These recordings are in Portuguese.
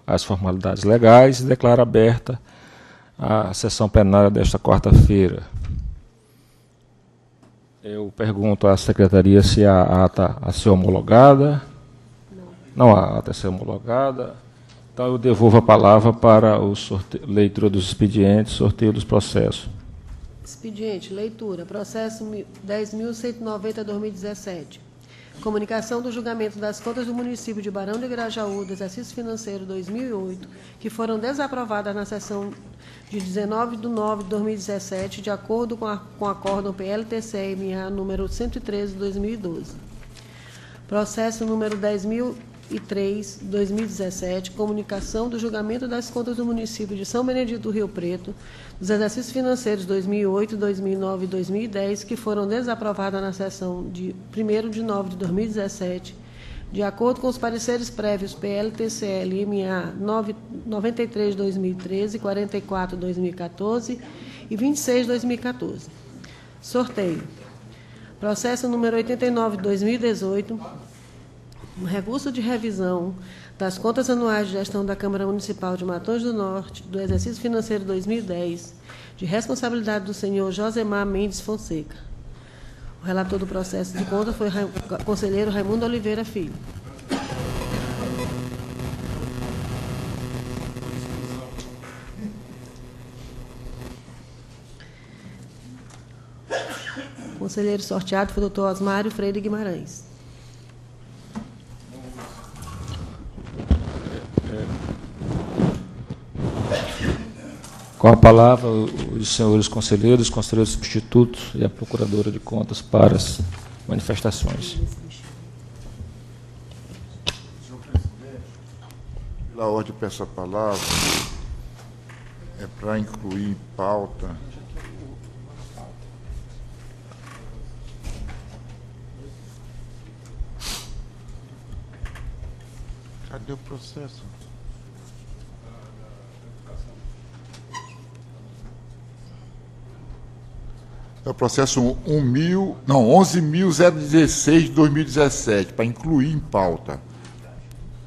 as formalidades legais e declaro aberta a sessão plenária desta quarta-feira. Eu pergunto à secretaria se a ata a ser homologada. Não, a ata a ser homologada. Então, eu devolvo a palavra para o leitura dos expedientes, sorteio dos processos. Expediente, leitura. Processo 10.190/2017. Comunicação do julgamento das contas do município de Barão de Grajaú, do exercício financeiro 2008, que foram desaprovadas na sessão de 19/9/2017, de acordo com o acórdão PLTC-MA número 113/2012. Processo número 10.003/2017, comunicação do julgamento das contas do município de São Benedito do Rio Preto, dos exercícios financeiros 2008, 2009 e 2010, que foram desaprovadas na sessão de 1º de 9/2017, de acordo com os pareceres prévios PLTCL-MA 93/2013, 44/2014 e 26/2014. Sorteio. Processo número 89/2018, um recurso de revisão das contas anuais de gestão da Câmara Municipal de Matões do Norte, do exercício financeiro 2010, de responsabilidade do senhor Josemar Mendes Fonseca. O relator do processo de conta foi o conselheiro Raimundo Oliveira Filho. O conselheiro sorteado foi o doutor Osmário Freire Guimarães. Com a palavra, os senhores conselheiros substitutos e a procuradora de contas para as manifestações. Pela ordem, peço a palavra. É para incluir em pauta. Cadê o processo? É o processo 11.016 de 2017, para incluir em pauta.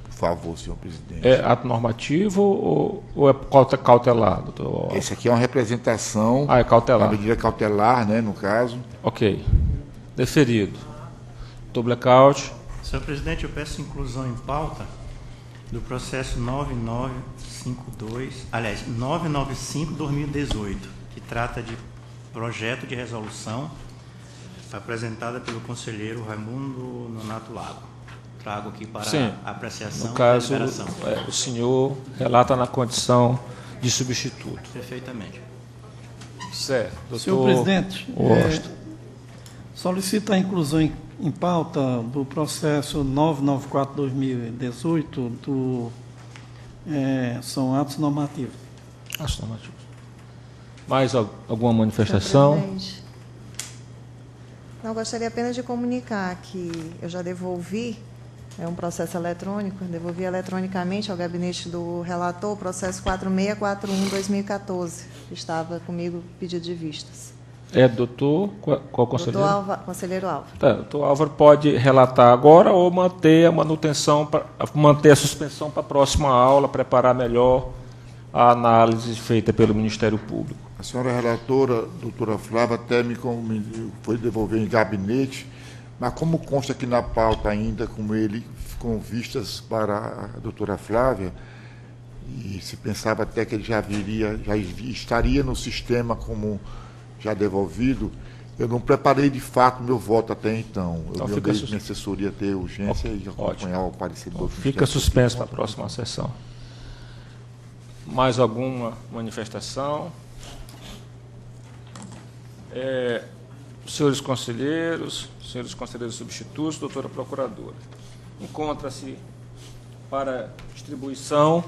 Por favor, senhor presidente. É ato normativo ou é cautelar, doutor? Esse aqui é uma representação. É cautelar. Uma medida cautelar, né, no caso. Ok. Deferido. Doutor Blackout. Senhor presidente, eu peço inclusão em pauta do processo 995/2018, que trata de projeto de resolução apresentada pelo conselheiro Raimundo Nonato Lago. Trago aqui para apreciação no caso, e deliberação. O senhor relata na condição de substituto. Perfeitamente. Certo. Doutor Senhor presidente, solicito a inclusão em pauta do processo 994/2018, são atos normativos. Atos normativos. Mais alguma manifestação? Não, gostaria apenas de comunicar que eu já devolvi, é um processo eletrônico, devolvi eletronicamente ao gabinete do relator o processo 4641/2014, que estava comigo pedido de vistas. Doutor, qual conselheiro? Conselheiro Álvaro. Tá, doutor Álvaro pode relatar agora ou manter a manutenção, manter a suspensão para a próxima aula, preparar melhor a análise feita pelo Ministério Público. A senhora relatora, doutora Flávia, até foi devolver em gabinete, mas como consta aqui na pauta ainda, com vistas para a doutora Flávia, e se pensava até que ele já estaria no sistema como já devolvido, eu não preparei de fato meu voto até então. Eu me obriguei minha assessoria a ter urgência e acompanhar o parecer do Fica suspenso para a próxima sessão. Mais alguma manifestação? Senhores conselheiros substitutos, doutora procuradora, encontra-se para distribuição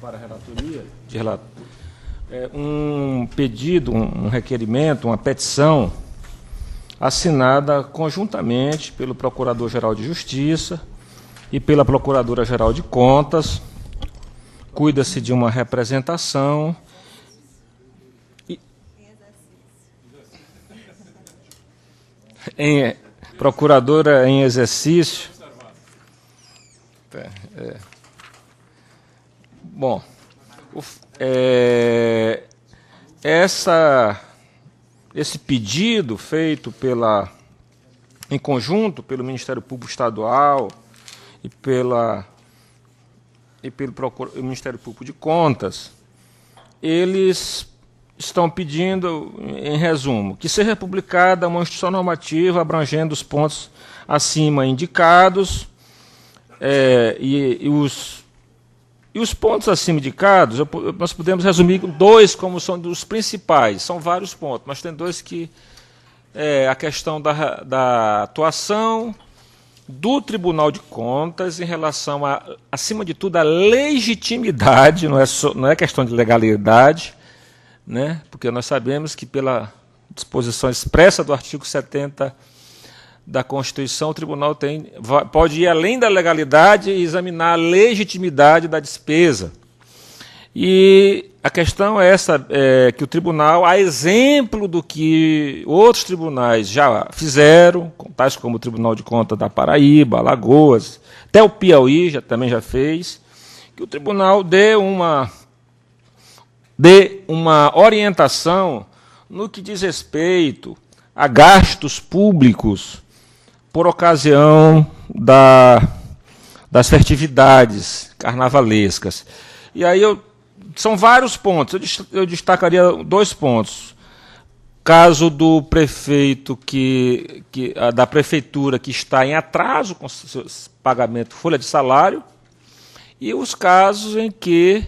para a relatoria um pedido, um requerimento, uma petição assinada conjuntamente pelo Procurador-Geral de Justiça e pela Procuradora-Geral de Contas. Cuida-se de uma representação procuradora em exercício Bom, esse pedido feito em conjunto pelo Ministério Público Estadual e pelo Ministério Público de Contas, eles estão pedindo, em resumo, que seja publicada uma instrução normativa abrangendo os pontos acima indicados, e os pontos acima indicados, nós podemos resumir dois como são dos principais. São vários pontos, mas tem dois que a questão da atuação do Tribunal de Contas em relação acima de tudo, à legitimidade, não é questão de legalidade, né? Porque nós sabemos que, pela disposição expressa do artigo 70 da Constituição, o tribunal pode ir além da legalidade e examinar a legitimidade da despesa. E a questão é essa, que o tribunal, a exemplo do que outros tribunais já fizeram, tais como o Tribunal de Contas da Paraíba, Alagoas, até o Piauí também já fez, que o tribunal dê uma orientação no que diz respeito a gastos públicos por ocasião das festividades carnavalescas. E aí são vários pontos, eu destacaria 2 pontos. Caso do prefeito da prefeitura que está em atraso com seu pagamento folha de salário, e os casos em que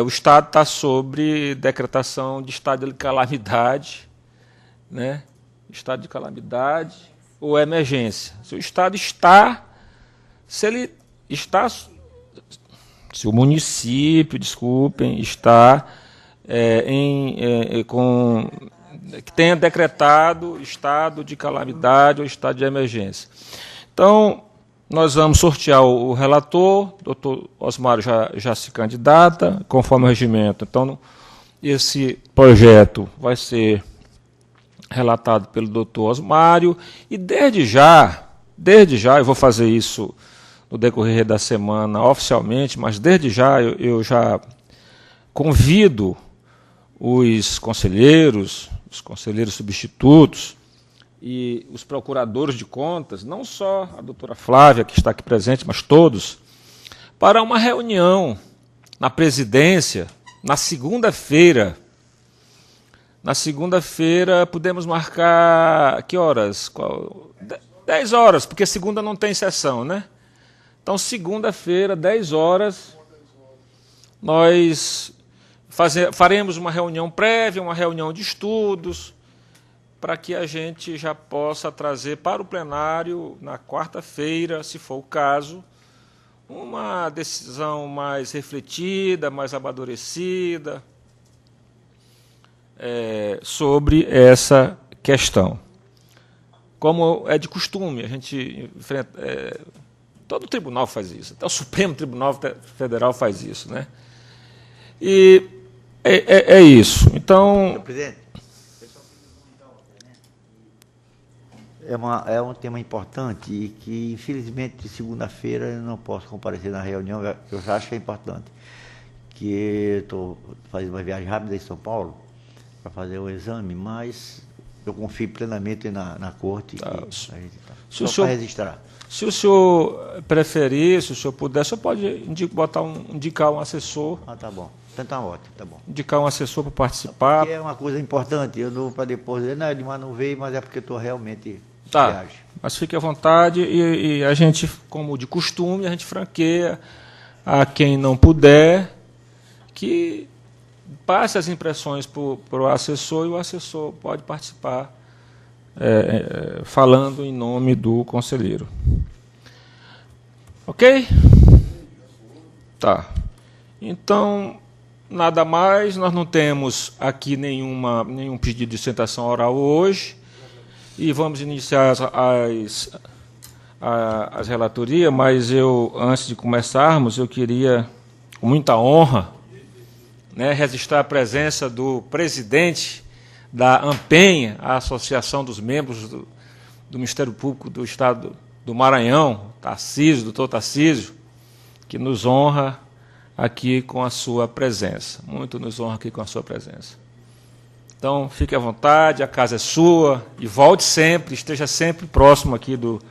o Estado está sobre decretação de estado de calamidade, né? Estado de calamidade ou emergência. Se o Estado se o município, está que tenha decretado estado de calamidade ou estado de emergência. Então, nós vamos sortear o relator, o doutor Osmário já se candidata, conforme o regimento. Então, esse projeto vai ser relatado pelo doutor Osmário, e desde já, eu vou fazer isso no decorrer da semana oficialmente, mas desde já eu já convido os conselheiros substitutos e os procuradores de contas, não só a doutora Flávia, que está aqui presente, mas todos, para uma reunião na presidência, na segunda-feira. Na segunda-feira, podemos marcar que horas? 10 horas, porque segunda não tem sessão, né? Então, segunda-feira, 10 horas, nós faremos uma reunião prévia, uma reunião de estudos, para que a gente já possa trazer para o plenário, na quarta-feira, se for o caso, uma decisão mais refletida, mais amadurecida, sobre essa questão. Como é de costume, a gente enfrenta... todo tribunal faz isso, até o Supremo Tribunal Federal faz isso, né? E é isso. Então... Senhor presidente, é um tema importante e que, infelizmente, segunda-feira eu não posso comparecer na reunião, eu já acho que é importante, que eu estou fazendo uma viagem rápida em São Paulo para fazer o exame, mas eu confio plenamente na corte. Só para registrar. Se o senhor preferir, se o senhor puder, o senhor pode indicar um assessor. Tá bom. Então tá ótimo, tá bom. Indicar um assessor para participar. Porque é uma coisa importante, eu não para depois dizer, não, Edmar não veio, mas é porque eu estou realmente viagem. Mas fique à vontade e a gente, como de costume, a gente franqueia a quem não puder, que passe as impressões para o assessor, e o assessor pode participar falando em nome do conselheiro. Ok? Tá. Então, nada mais, nós não temos aqui nenhum pedido de sustentação oral hoje, e vamos iniciar as relatorias, mas antes de começarmos, eu queria, com muita honra, registrar a presença do presidente da AMPENHA, a Associação dos Membros do Ministério Público do Estado do Maranhão, Tarcísio, doutor Tarcísio, que nos honra aqui com a sua presença. Muito nos honra aqui com a sua presença. Então, fique à vontade, a casa é sua, e volte sempre, esteja sempre próximo aqui do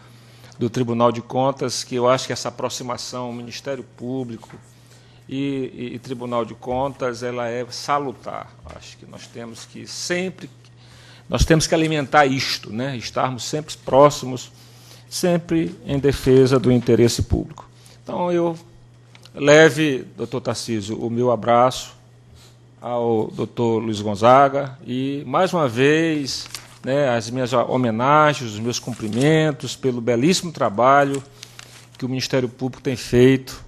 Tribunal de Contas, que eu acho que essa aproximação Ministério Público e Tribunal de Contas, ela é salutar. Acho que nós temos que sempre, alimentar isto, né? Estarmos sempre próximos, sempre em defesa do interesse público. Então, eu leve, doutor Tarcísio, o meu abraço ao doutor Luiz Gonzaga e, mais uma vez, né, as minhas homenagens, os meus cumprimentos pelo belíssimo trabalho que o Ministério Público tem feito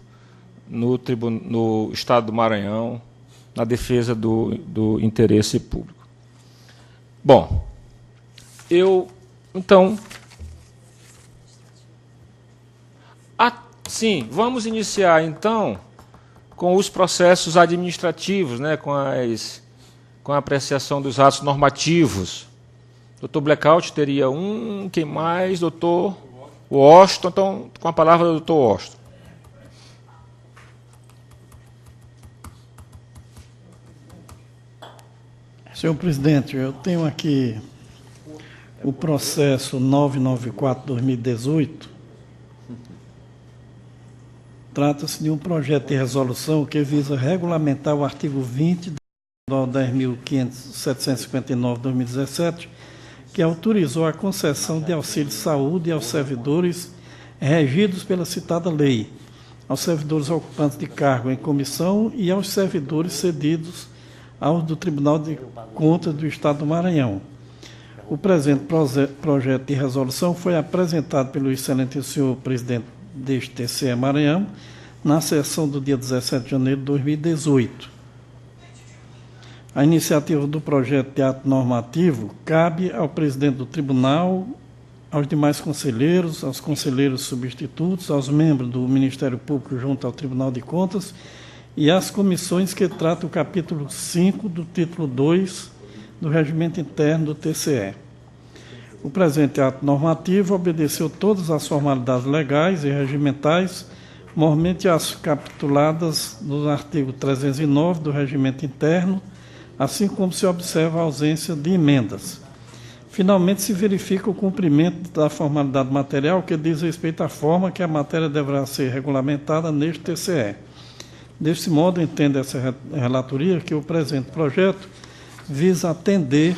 no Estado do Maranhão, na defesa do interesse público. Bom, então, sim, vamos iniciar, então, com os processos administrativos, né, com a apreciação dos atos normativos. Doutor Blackout teria quem mais? Doutor Washington, então, com a palavra do doutor Washington. Senhor presidente, eu tenho aqui o processo 994/2018. Trata-se de um projeto de resolução que visa regulamentar o artigo 20 do 10.759/2017, que autorizou a concessão de auxílio-saúde aos servidores regidos pela citada lei, aos servidores ocupantes de cargo em comissão e aos servidores cedidos aos do Tribunal de Contas do Estado do Maranhão. O presente projeto de resolução foi apresentado pelo excelente senhor presidente deste TCE Maranhão, na sessão do dia 17 de janeiro de 2018. A iniciativa do projeto de ato normativo cabe ao presidente do tribunal, aos demais conselheiros, aos conselheiros substitutos, aos membros do Ministério Público junto ao Tribunal de Contas e às comissões que tratam o capítulo 5 do título 2 do Regimento Interno do TCE. O presente ato normativo obedeceu todas as formalidades legais e regimentais, mormente as capituladas no artigo 309 do Regimento Interno, assim como se observa a ausência de emendas. Finalmente, se verifica o cumprimento da formalidade material que diz respeito à forma que a matéria deverá ser regulamentada neste TCE. Deste modo, entende essa relatoria que o presente projeto visa atender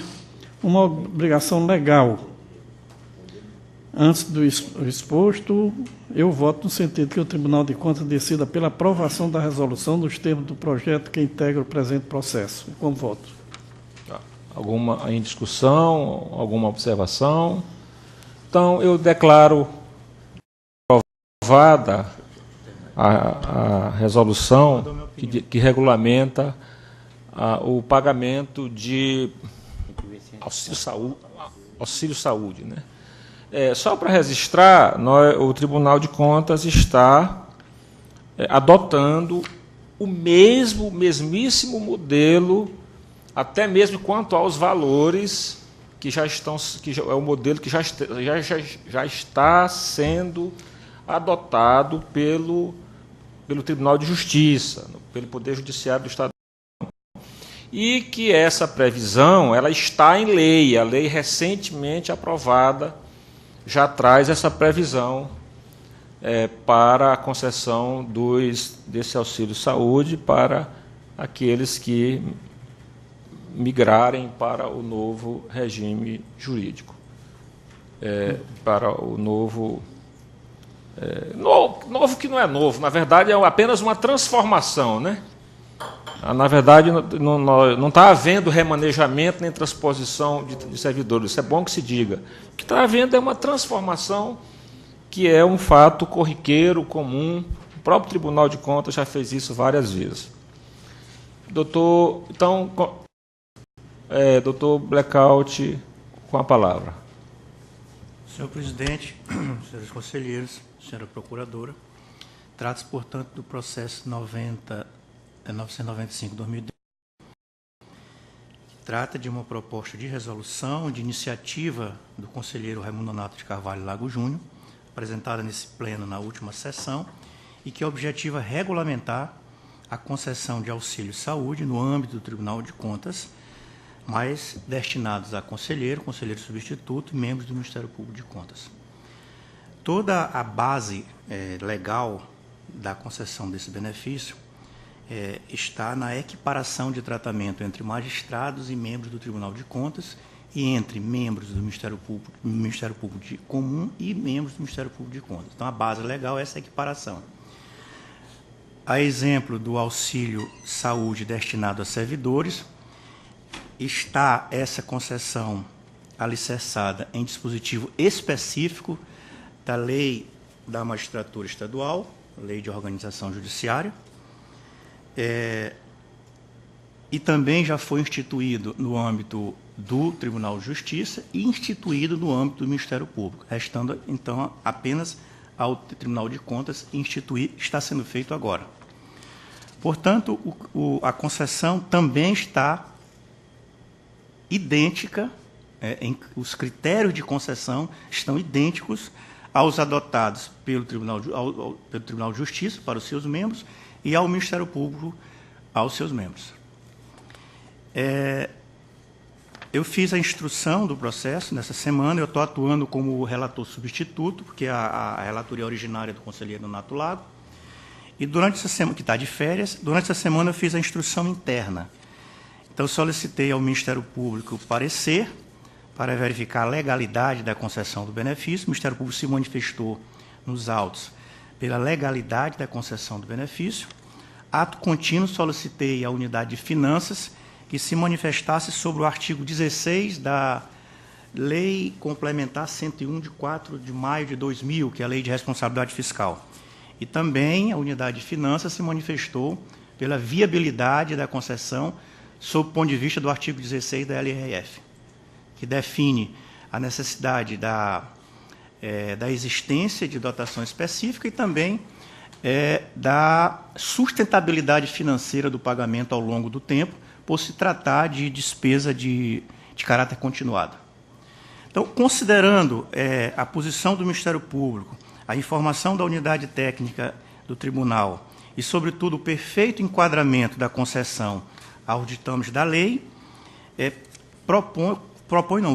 uma obrigação legal. Antes do exposto, eu voto no sentido que o Tribunal de Contas decida pela aprovação da resolução nos termos do projeto que integra o presente processo. Como voto? Alguma em discussão? Alguma observação? Então, eu declaro aprovada a resolução que regulamenta o pagamento de auxílio-saúde, né? Só para registrar, o Tribunal de Contas está adotando o mesmíssimo modelo, até mesmo quanto aos valores que já é o modelo que já está sendo adotado pelo Tribunal de Justiça, pelo Poder Judiciário do Estado. E que essa previsão ela está em lei, a lei recentemente aprovada já traz essa previsão para a concessão desse auxílio-saúde para aqueles que migrarem para o novo regime jurídico, para o novo que não é novo, na verdade é apenas uma transformação, né? Na verdade, não está havendo remanejamento nem transposição de servidores. Isso é bom que se diga. O que está havendo é uma transformação que é um fato corriqueiro, comum. O próprio Tribunal de Contas já fez isso várias vezes. Doutor Blackout, com a palavra. Senhor presidente, senhores conselheiros, senhora procuradora, trata-se, portanto, do processo 995/2010, que trata de uma proposta de resolução de iniciativa do conselheiro Raimundo Nonato de Carvalho Lago Júnior, apresentada nesse pleno na última sessão e que objetiva regulamentar a concessão de auxílio saúde no âmbito do Tribunal de Contas, mas destinados a conselheiro, conselheiro substituto e membros do Ministério Público de Contas. Toda a base legal da concessão desse benefício está na equiparação de tratamento entre magistrados e membros do Tribunal de Contas e entre membros do Ministério Público Comum e membros do Ministério Público de Contas. Então, a base legal é essa equiparação. A exemplo do auxílio saúde destinado a servidores, está essa concessão alicerçada em dispositivo específico da Lei da Magistratura Estadual, Lei de Organização Judiciária, e também já foi instituído no âmbito do Tribunal de Justiça e instituído no âmbito do Ministério Público, restando, então, apenas ao Tribunal de Contas instituir, está sendo feito agora. Portanto, a concessão também está idêntica, os critérios de concessão estão idênticos aos adotados pelo Tribunal de Justiça para os seus membros e ao Ministério Público aos seus membros. Eu fiz a instrução do processo nessa semana, eu estou atuando como relator substituto, porque a relatoria originária do conselheiro Nonato Lago, e durante essa semana, que está de férias, durante essa semana eu fiz a instrução interna. Então, solicitei ao Ministério Público o parecer para verificar a legalidade da concessão do benefício. O Ministério Público se manifestou nos autos pela legalidade da concessão do benefício. Ato contínuo, solicitei à Unidade de Finanças que se manifestasse sobre o artigo 16 da Lei Complementar 101, de 4 de maio de 2000, que é a Lei de Responsabilidade Fiscal. E também a Unidade de Finanças se manifestou pela viabilidade da concessão sob o ponto de vista do artigo 16 da LRF, que define a necessidade da existência de dotação específica e também da sustentabilidade financeira do pagamento ao longo do tempo, por se tratar de despesa de caráter continuado. Então, considerando a posição do Ministério Público, a informação da unidade técnica do Tribunal e, sobretudo, o perfeito enquadramento da concessão aos ditames da lei,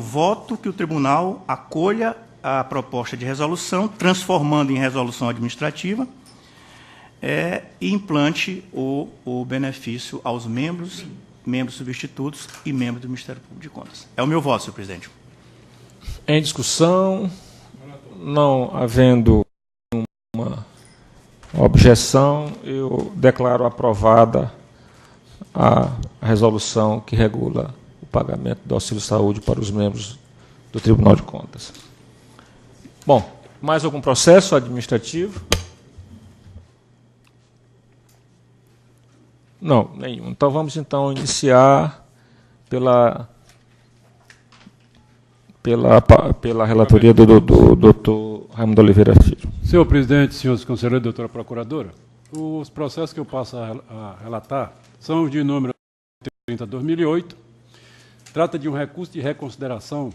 voto que o Tribunal acolha a proposta de resolução, transformando em resolução administrativa, e implante o benefício aos membros substitutos e membros do Ministério Público de Contas. É o meu voto, senhor presidente. Em discussão, não havendo uma objeção, eu declaro aprovada a resolução que regula o pagamento do auxílio-saúde para os membros do Tribunal de Contas. Bom, mais algum processo administrativo? Não, nenhum. Então, vamos iniciar pela relatoria do doutor Raimundo Oliveira Filho. Senhor presidente, senhores conselheiros, doutora procuradora, os processos que eu passo a relatar são os de número 30/2008. Trata de um recurso de reconsideração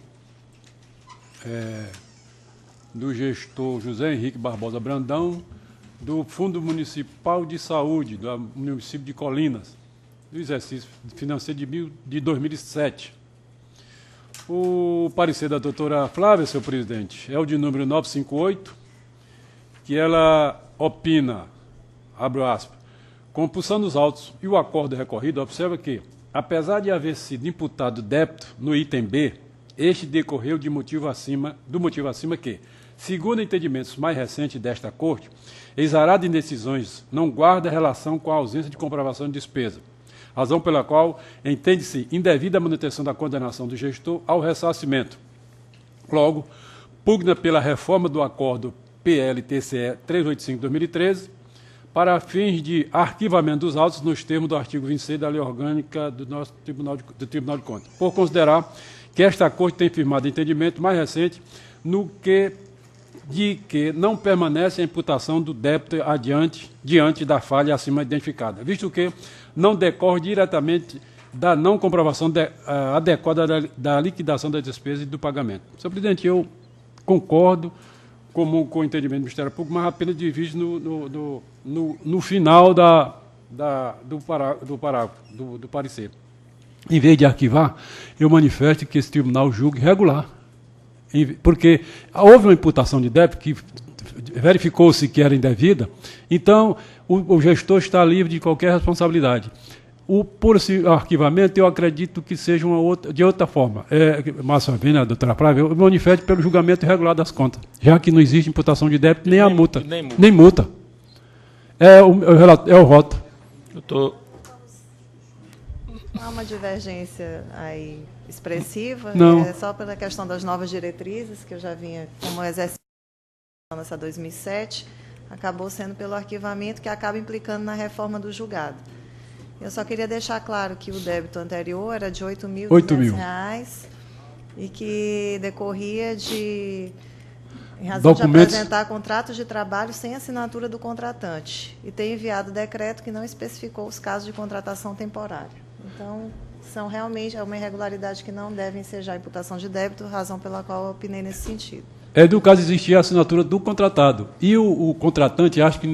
do gestor José Henrique Barbosa Brandão, do Fundo Municipal de Saúde, do município de Colinas, do exercício financeiro de 2007. O parecer da doutora Flávia, senhor presidente, é o de número 958, que ela opina, abre aspas, compulsando os autos e o acordo recorrido, observa que, apesar de haver sido imputado débito no item B, este decorreu do motivo acima que, segundo entendimentos mais recentes desta Corte, exarado em decisões não guarda relação com a ausência de comprovação de despesa, razão pela qual entende-se indevida a manutenção da condenação do gestor ao ressarcimento. Logo, pugna pela reforma do acordo PL-TCE 385/2013, para fins de arquivamento dos autos nos termos do artigo 26 da Lei Orgânica do nosso Tribunal de Contas, por considerar que esta Corte tem firmado entendimento mais recente de que não permanece a imputação do débito diante da falha acima identificada, visto que não decorre diretamente da não comprovação adequada da liquidação das despesas e do pagamento. Senhor presidente, eu concordo comum com o entendimento do Ministério Público, mas apenas divide no final do parecer. Em vez de arquivar, eu manifesto que esse tribunal julgue regular. Porque houve uma imputação de débito que verificou-se que era indevida, então o gestor está livre de qualquer responsabilidade. Por esse arquivamento, eu acredito que seja de outra forma. Mais uma vez, né, doutora Flávia, eu manifesto pelo julgamento irregular das contas, já que não existe imputação de débito, nem a multa. Nem multa. É o voto. Doutor. Há uma divergência aí expressiva, Não. Só pela questão das novas diretrizes, que eu já vinha como exercício essa 2007, acabou sendo pelo arquivamento, que acaba implicando na reforma do julgado. Eu só queria deixar claro que o débito anterior era de R$ 8.200 e que decorria em razão de apresentar contratos de trabalho sem assinatura do contratante e ter enviado decreto que não especificou os casos de contratação temporária. Então, realmente é uma irregularidade que não deve ensejar imputação de débito, razão pela qual eu opinei nesse sentido. Do caso existir a assinatura do contratado. E o contratante, acho que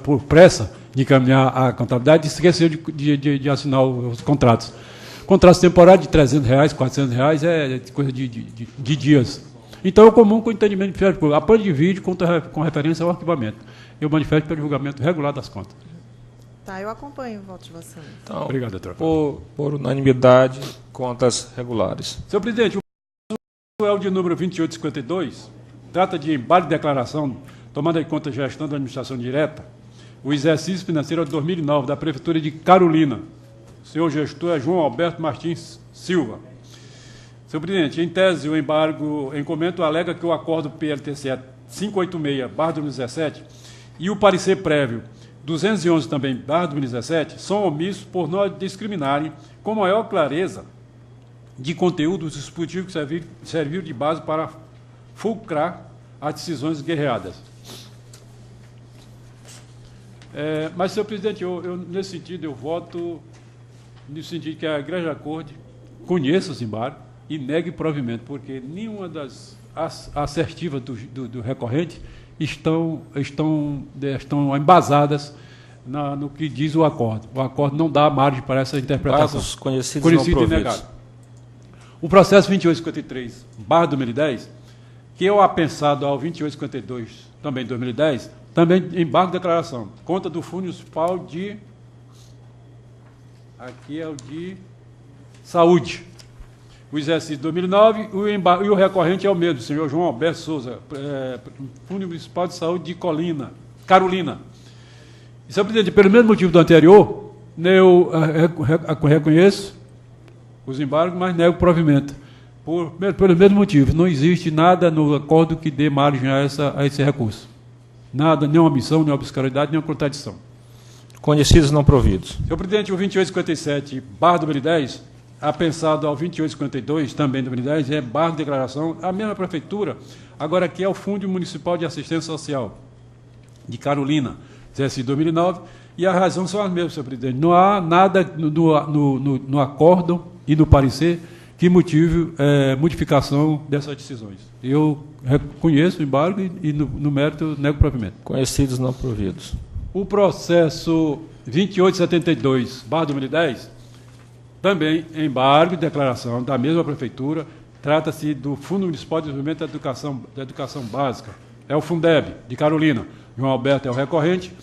por pressa de encaminhar a contabilidade, esqueceu de assinar os contratos. Contratos temporários de R$ 300, R$ 400 é coisa de dias. Então, é comum com o entendimento do Ministério Público. Apoio de vídeo com referência ao arquivamento. Eu manifesto pelo julgamento regular das contas. Tá, eu acompanho o voto de vocês. Então, obrigado, doutora. Por unanimidade, contas regulares. Senhor presidente, o é o de número 2852, trata de embargo de declaração, tomada em conta a gestão da administração direta, o exercício financeiro de 2009 da Prefeitura de Carolina. O senhor gestor é João Alberto Martins Silva. Senhor presidente, em tese, o embargo em comento alega que o acordo PLTC 586/2017 e o parecer prévio 211 também, /2017, são omissos por não discriminarem com maior clareza de conteúdo os dispositivos que serviram de base para fulcrar as decisões guerreadas. Mas, senhor presidente, nesse sentido, eu voto no sentido que a Igreja Acorde conheça os embargos e negue provimento, porque nenhuma das assertivas do recorrente estão embasadas no que diz o acordo. O acordo não dá margem para essa interpretação. Casos conhecidos não providos. O processo 2853/2010, que é o apensado ao 2852, também de 2010, também embargo de declaração. Conta do Fundo Municipal de... Aqui é o de Saúde. O exercício de 2009 e o recorrente é o mesmo, senhor João Alberto Souza, Fundo Municipal de Saúde de Carolina. E, senhor presidente, pelo mesmo motivo do anterior, eu reconheço os embargos, mas nego o provimento. Pelo mesmo motivo, não existe nada no acordo que dê margem a esse recurso. Nada, nem uma omissão, nem uma obscuridade, nem uma contradição. Conhecidos não providos. Senhor presidente, o 2857/2010, apensado ao 2852, também de 2010, é barra de declaração, a mesma prefeitura, agora aqui é o Fundo Municipal de Assistência Social de Carolina, exercício de 2009, e a razão são as mesmas, senhor presidente. Não há nada no acordo e no parecer que motive modificação dessas decisões. Eu reconheço o embargo e no mérito, nego o provimento. Conhecidos não providos. O processo 2872/2010, também embargo de declaração da mesma prefeitura, trata-se do Fundo Municipal de Desenvolvimento da Educação Básica, é o Fundeb, de Carolina. João Alberto é o recorrente,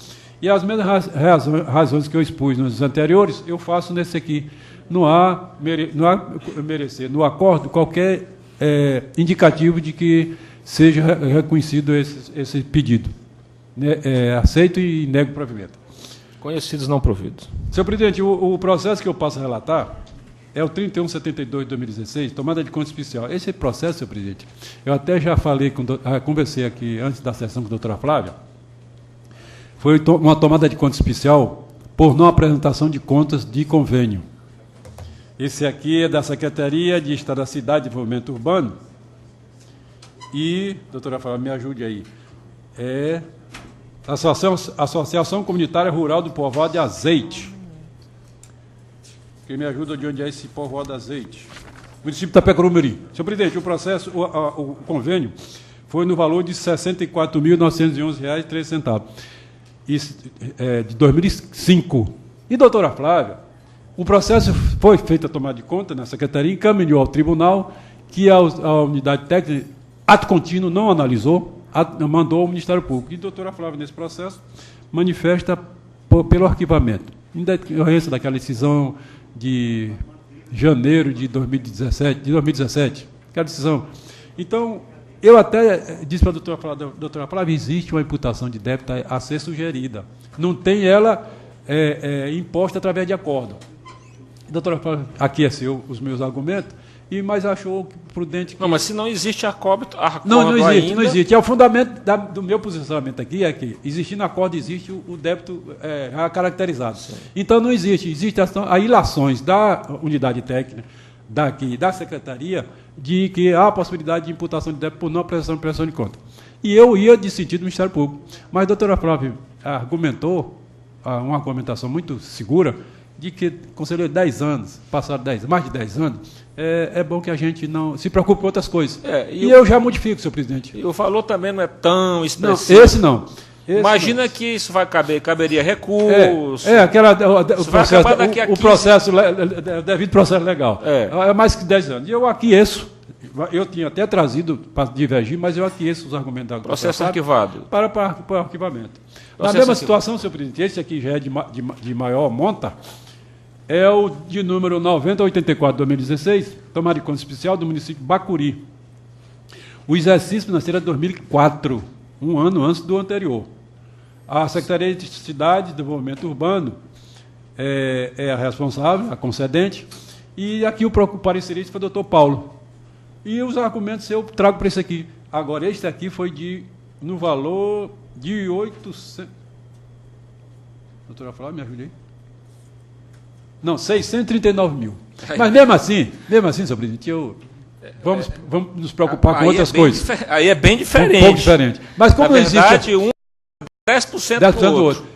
e as mesmas razões que eu expus nos anteriores, eu faço nesse aqui. Não há merecer no acordo qualquer indicativo de que seja reconhecido esse pedido. Aceito e nego o provimento. Conhecidos não providos. Senhor presidente, o processo que eu passo a relatar é o 3172 de 2016, tomada de conta especial. Esse processo, senhor presidente, eu até já conversei aqui antes da sessão com a doutora Flávia, foi uma tomada de conta especial por não apresentação de contas de convênio. Esse aqui é da Secretaria de Estado da Cidade e Desenvolvimento Urbano e, doutora Flávia, me ajude aí, Associação Comunitária Rural do Povoado de Azeite. Quem me ajuda de onde é esse povoado de Azeite? Município de Itapecurumiri. Senhor presidente, o processo, o convênio foi no valor de R$ 64.911,03, de 2005. E, doutora Flávia, o processo foi feito a tomada de conta na Secretaria, encaminhou ao tribunal, que a unidade técnica, ato contínuo, não analisou, mandou ao Ministério Público. E a doutora Flávia, nesse processo, manifesta pelo arquivamento, em decorrência daquela decisão de janeiro de 2017, aquela decisão. Então, eu até disse para a doutora Flávia, existe uma imputação de débito a ser sugerida. Não tem ela imposta através de acordo. A doutora Flávia aqueceu os meus argumentos, mas achou prudente que... Não, mas se não existe acordo não existe, ainda... não existe. É o fundamento do meu posicionamento aqui, é que, existindo acordo, existe o débito já caracterizado. Sim. Então, não existe. Existem as ilações da unidade técnica, da Secretaria, de que há a possibilidade de imputação de débito por não prestação de conta. E eu ia de sentido do Ministério Público. Mas a doutora Flávia argumentou, uma argumentação muito segura, de que, conselheiro, 10 anos, mais de 10 anos, é bom que a gente não se preocupe com outras coisas. E eu já modifico, senhor presidente. E o valor também não é tão expressivo. Não, esse não. Imagina que isso vai caberia recurso. O devido processo legal. É mais que 10 anos. E eu aqueço. Eu tinha até trazido para divergir, mas eu aqueço os argumentos da processo arquivado. Para o arquivamento. Na mesma situação, senhor presidente, esse aqui já é de maior monta, é o de número 9084 de 2016, tomada de conta especial do município de Bacuri. O exercício financeiro é de 2004, um ano antes do anterior. A Secretaria de Cidade e Desenvolvimento Urbano é a responsável, a concedente, e aqui o parecerista foi o doutor Paulo. E os argumentos eu trago para esse aqui. Agora, este aqui foi no valor de 800... Doutora Flávia, me ajude aí. Não, 639 mil. Mas mesmo assim, senhor presidente, vamos nos preocupar com outras coisas. Aí é bem diferente. Um pouco diferente. Mas como na verdade, existe 10% do outro.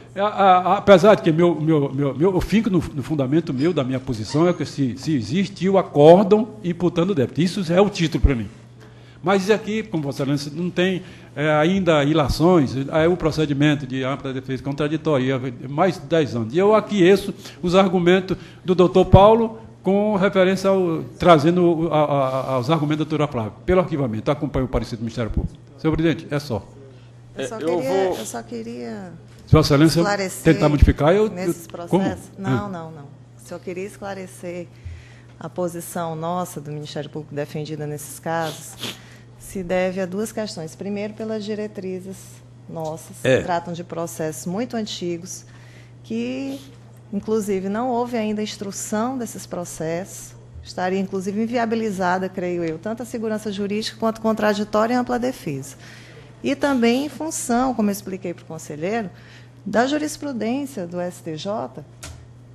Apesar de que eu fico no fundamento da minha posição, é que se existe o acórdão imputando o débito. Isso é o título para mim. Mas isso aqui, como Vossa Excelência, não tem ainda ilações, o procedimento de ampla defesa contraditória, mais de 10 anos. E eu aqueço os argumentos do doutor Paulo com referência trazendo aos argumentos da doutora Flávia, pelo arquivamento. Acompanho o parecer do Ministério Público. Senhor presidente, é só. Eu só queria Vossa Excelência tentar modificar, nesses processos. Não. Se eu queria esclarecer a posição nossa do Ministério Público defendida nesses casos, se deve a duas questões. Primeiro, pelas diretrizes nossas, que tratam de processos muito antigos, que, inclusive, não houve ainda instrução desses processos. Estaria, inclusive, inviabilizada, creio eu, tanto a segurança jurídica quanto contraditória e ampla defesa. E também em função, como eu expliquei para o conselheiro, da jurisprudência do STJ,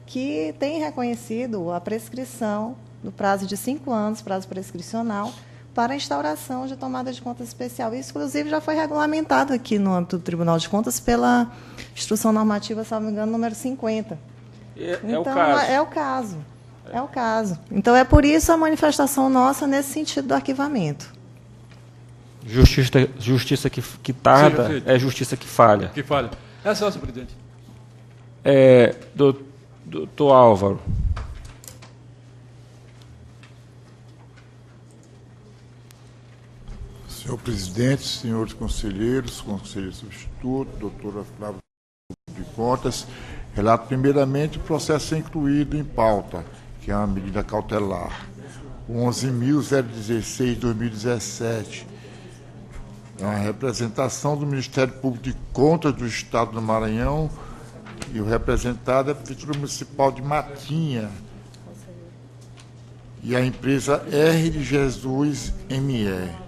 que tem reconhecido a prescrição do prazo de 5 anos, prazo prescricional, para a instauração de tomada de contas especial. Isso, inclusive, já foi regulamentado aqui no âmbito do Tribunal de Contas pela Instrução Normativa, se não me engano, número 50. É o caso. Então, é por isso a manifestação nossa nesse sentido do arquivamento. Justiça que tarda é justiça que falha. Que falha. É só, senhor presidente. Doutor Álvaro. Senhor presidente, senhores conselheiros, conselheiro substituto, doutora Flávia de Contas, relato primeiramente o processo incluído em pauta, que é uma medida cautelar, 11.016/2017. É uma representação do Ministério Público de Contas do Estado do Maranhão e o representado é a Prefeitura Municipal de Matinha e a empresa R de Jesus ME.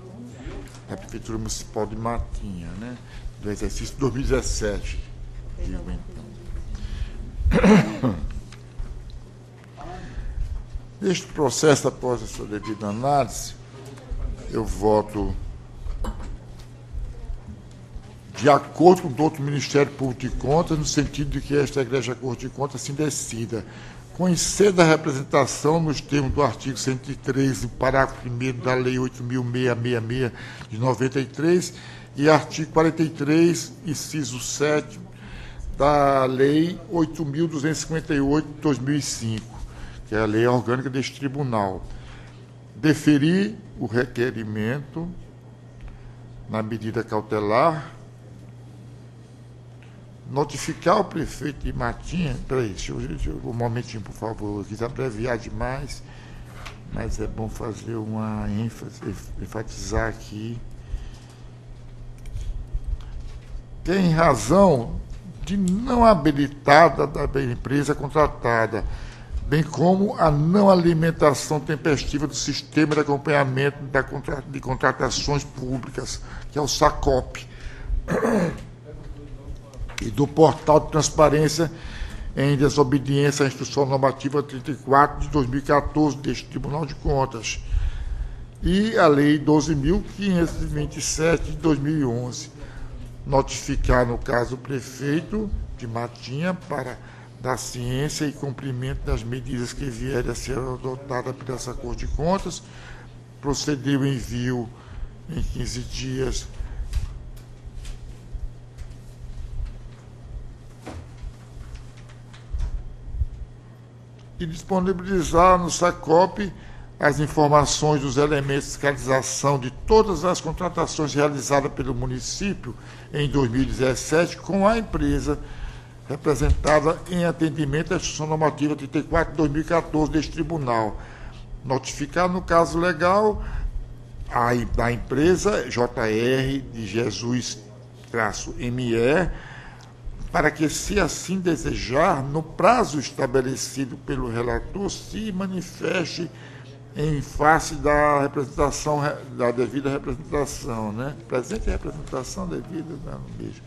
A Prefeitura Municipal de Matinha, né? Do exercício 2017, digo então. Neste processo, após a sua devida análise, eu voto de acordo com o doutor Ministério Público de Contas, no sentido de que esta Igreja Corte de Contas assim decida, Conhecer a representação nos termos do artigo 113, parágrafo 1º da Lei 8.666 de 93 e artigo 43, inciso 7 da Lei 8.258 de 2005, que é a Lei Orgânica deste Tribunal. Deferir o requerimento na medida cautelar, notificar o prefeito de Matinha. Peraí, deixa eu um momentinho, por favor. Eu quis abreviar demais, mas é bom fazer uma ênfase, enfatizar aqui. Tem razão de não habilitada da empresa contratada, bem como a não alimentação tempestiva do sistema de acompanhamento de contratações públicas, que é o SACOP, e do portal de transparência em desobediência à Instrução Normativa 34 de 2014 deste Tribunal de Contas e a Lei 12.527 de 2011. Notificar, no caso, o prefeito de Matinha para dar ciência e cumprimento das medidas que vierem a ser adotadas por essa Corte de Contas, proceder o envio em 15 dias e disponibilizar no SACOP as informações dos elementos de fiscalização de todas as contratações realizadas pelo município em 2017 com a empresa representada em atendimento à Instrução Normativa 34 de 2014 deste Tribunal. Notificar, no caso legal, da empresa JR de Jesus-ME, para que, se assim desejar, no prazo estabelecido pelo relator, se manifeste em face da representação, da devida representação, né? Presente representação devida, não, beijo.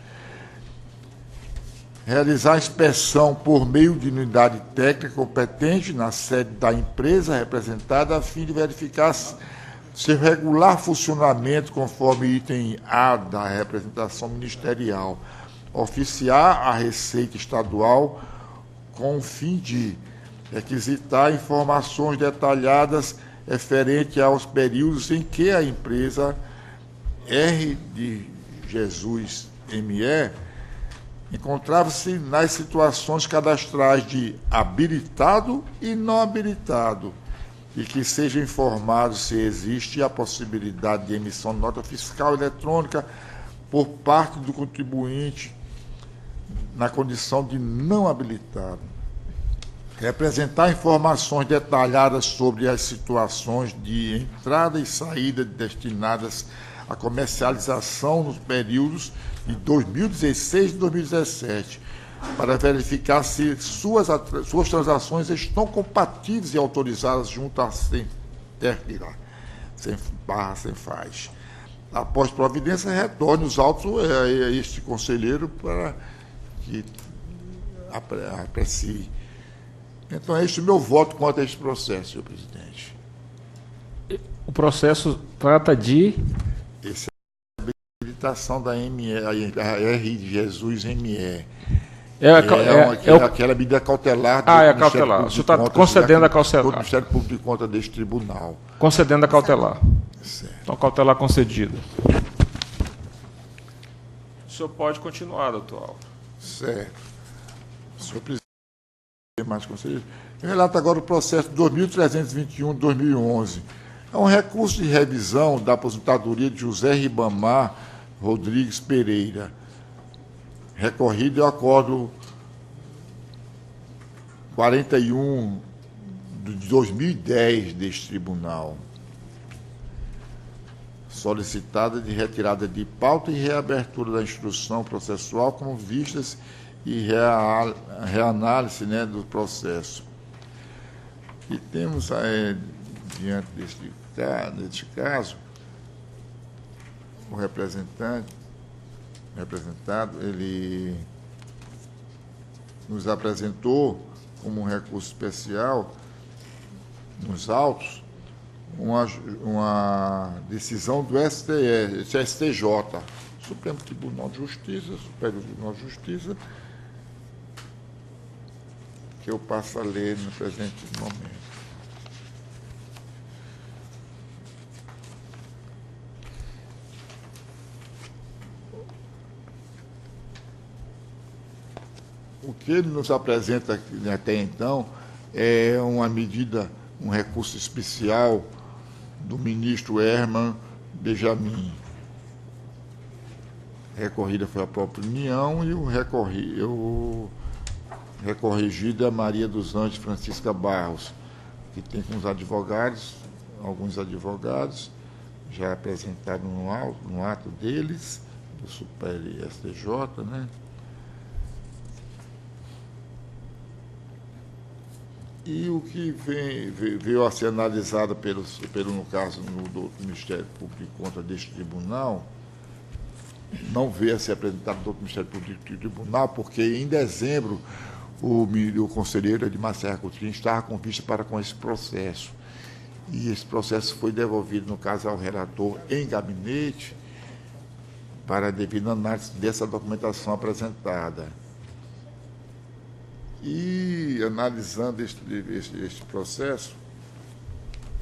Realizar a inspeção por meio de unidade técnica competente na sede da empresa representada, a fim de verificar seu regular funcionamento, conforme item A da representação ministerial. Oficiar a Receita Estadual com o fim de requisitar informações detalhadas referentes aos períodos em que a empresa R de Jesus ME encontrava-se nas situações cadastrais de habilitado e não habilitado, e que seja informado se existe a possibilidade de emissão de nota fiscal eletrônica por parte do contribuinte na condição de não habilitado. Representar informações detalhadas sobre as situações de entrada e saída destinadas à comercialização nos períodos de 2016 e 2017, para verificar se suas transações estão compatíveis e autorizadas junto à Senfaz. Após providência, retorne os autos a este conselheiro para que aprecie. Então, é este o meu voto quanto a este processo, senhor presidente. O processo trata de... Essa é a habilitação da ME, a R de Jesus ME. Aquela medida cautelar do é a cautelar. O senhor está concedendo a cautelar. Do Ministério Público de Contas deste tribunal. Concedendo a cautelar. Certo. Então, cautelar concedida. O senhor pode continuar, doutor Álvaro. Certo. Senhor presidente, mais conselheiro. Eu relato agora o processo 2321 de 2011. É um recurso de revisão da aposentadoria de José Ribamar Rodrigues Pereira, recorrido ao acordo 41 de 2010 deste tribunal, solicitada de retirada de pauta e reabertura da instrução processual com vistas e reanálise, né, do processo. E temos, diante deste caso, o representado, ele nos apresentou como um recurso especial, nos autos, uma decisão do STJ, Supremo Tribunal de Justiça, Superior Tribunal de Justiça, que eu passo a ler no presente momento. O que ele nos apresenta até então é uma medida, um recurso especial do ministro Herman Benjamin. Recorrida foi a própria União e o recorrigido é a Maria dos Anjos Francisca Barros, que tem com os advogados, alguns advogados, já apresentaram no ato deles, do Super STJ, né? E o que veio a ser analisado no caso do Ministério Público contra deste tribunal, não veio a ser apresentado do Ministério Público do Tribunal, porque em dezembro o conselheiro Edmar Serra Coutinho estava com vista para com esse processo. E esse processo foi devolvido, no caso, ao relator em gabinete, para a devida análise dessa documentação apresentada. E analisando este processo,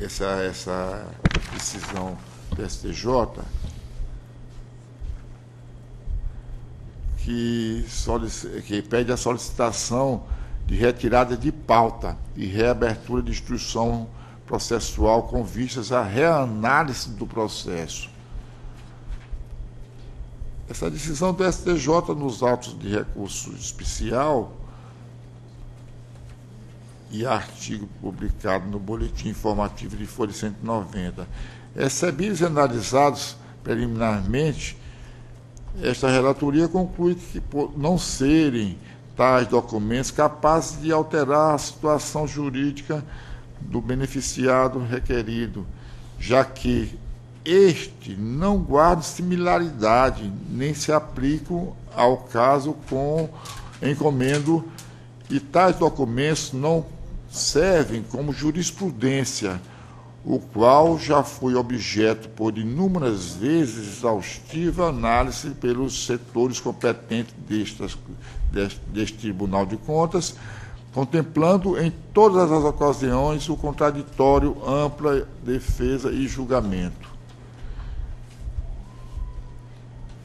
essa decisão do STJ, que pede a solicitação de retirada de pauta e reabertura de instrução processual com vistas à reanálise do processo. Essa decisão do STJ nos autos de recurso especial e artigo publicado no Boletim Informativo de Folha 190. Recebidos e analisados preliminarmente, esta relatoria conclui que, por não serem tais documentos capazes de alterar a situação jurídica do beneficiado requerido, já que este não guarda similaridade, nem se aplicam ao caso com encomendo, e tais documentos não servem como jurisprudência, o qual já foi objeto por inúmeras vezes exaustiva análise pelos setores competentes deste Tribunal de Contas, contemplando em todas as ocasiões o contraditório, ampla defesa e julgamento.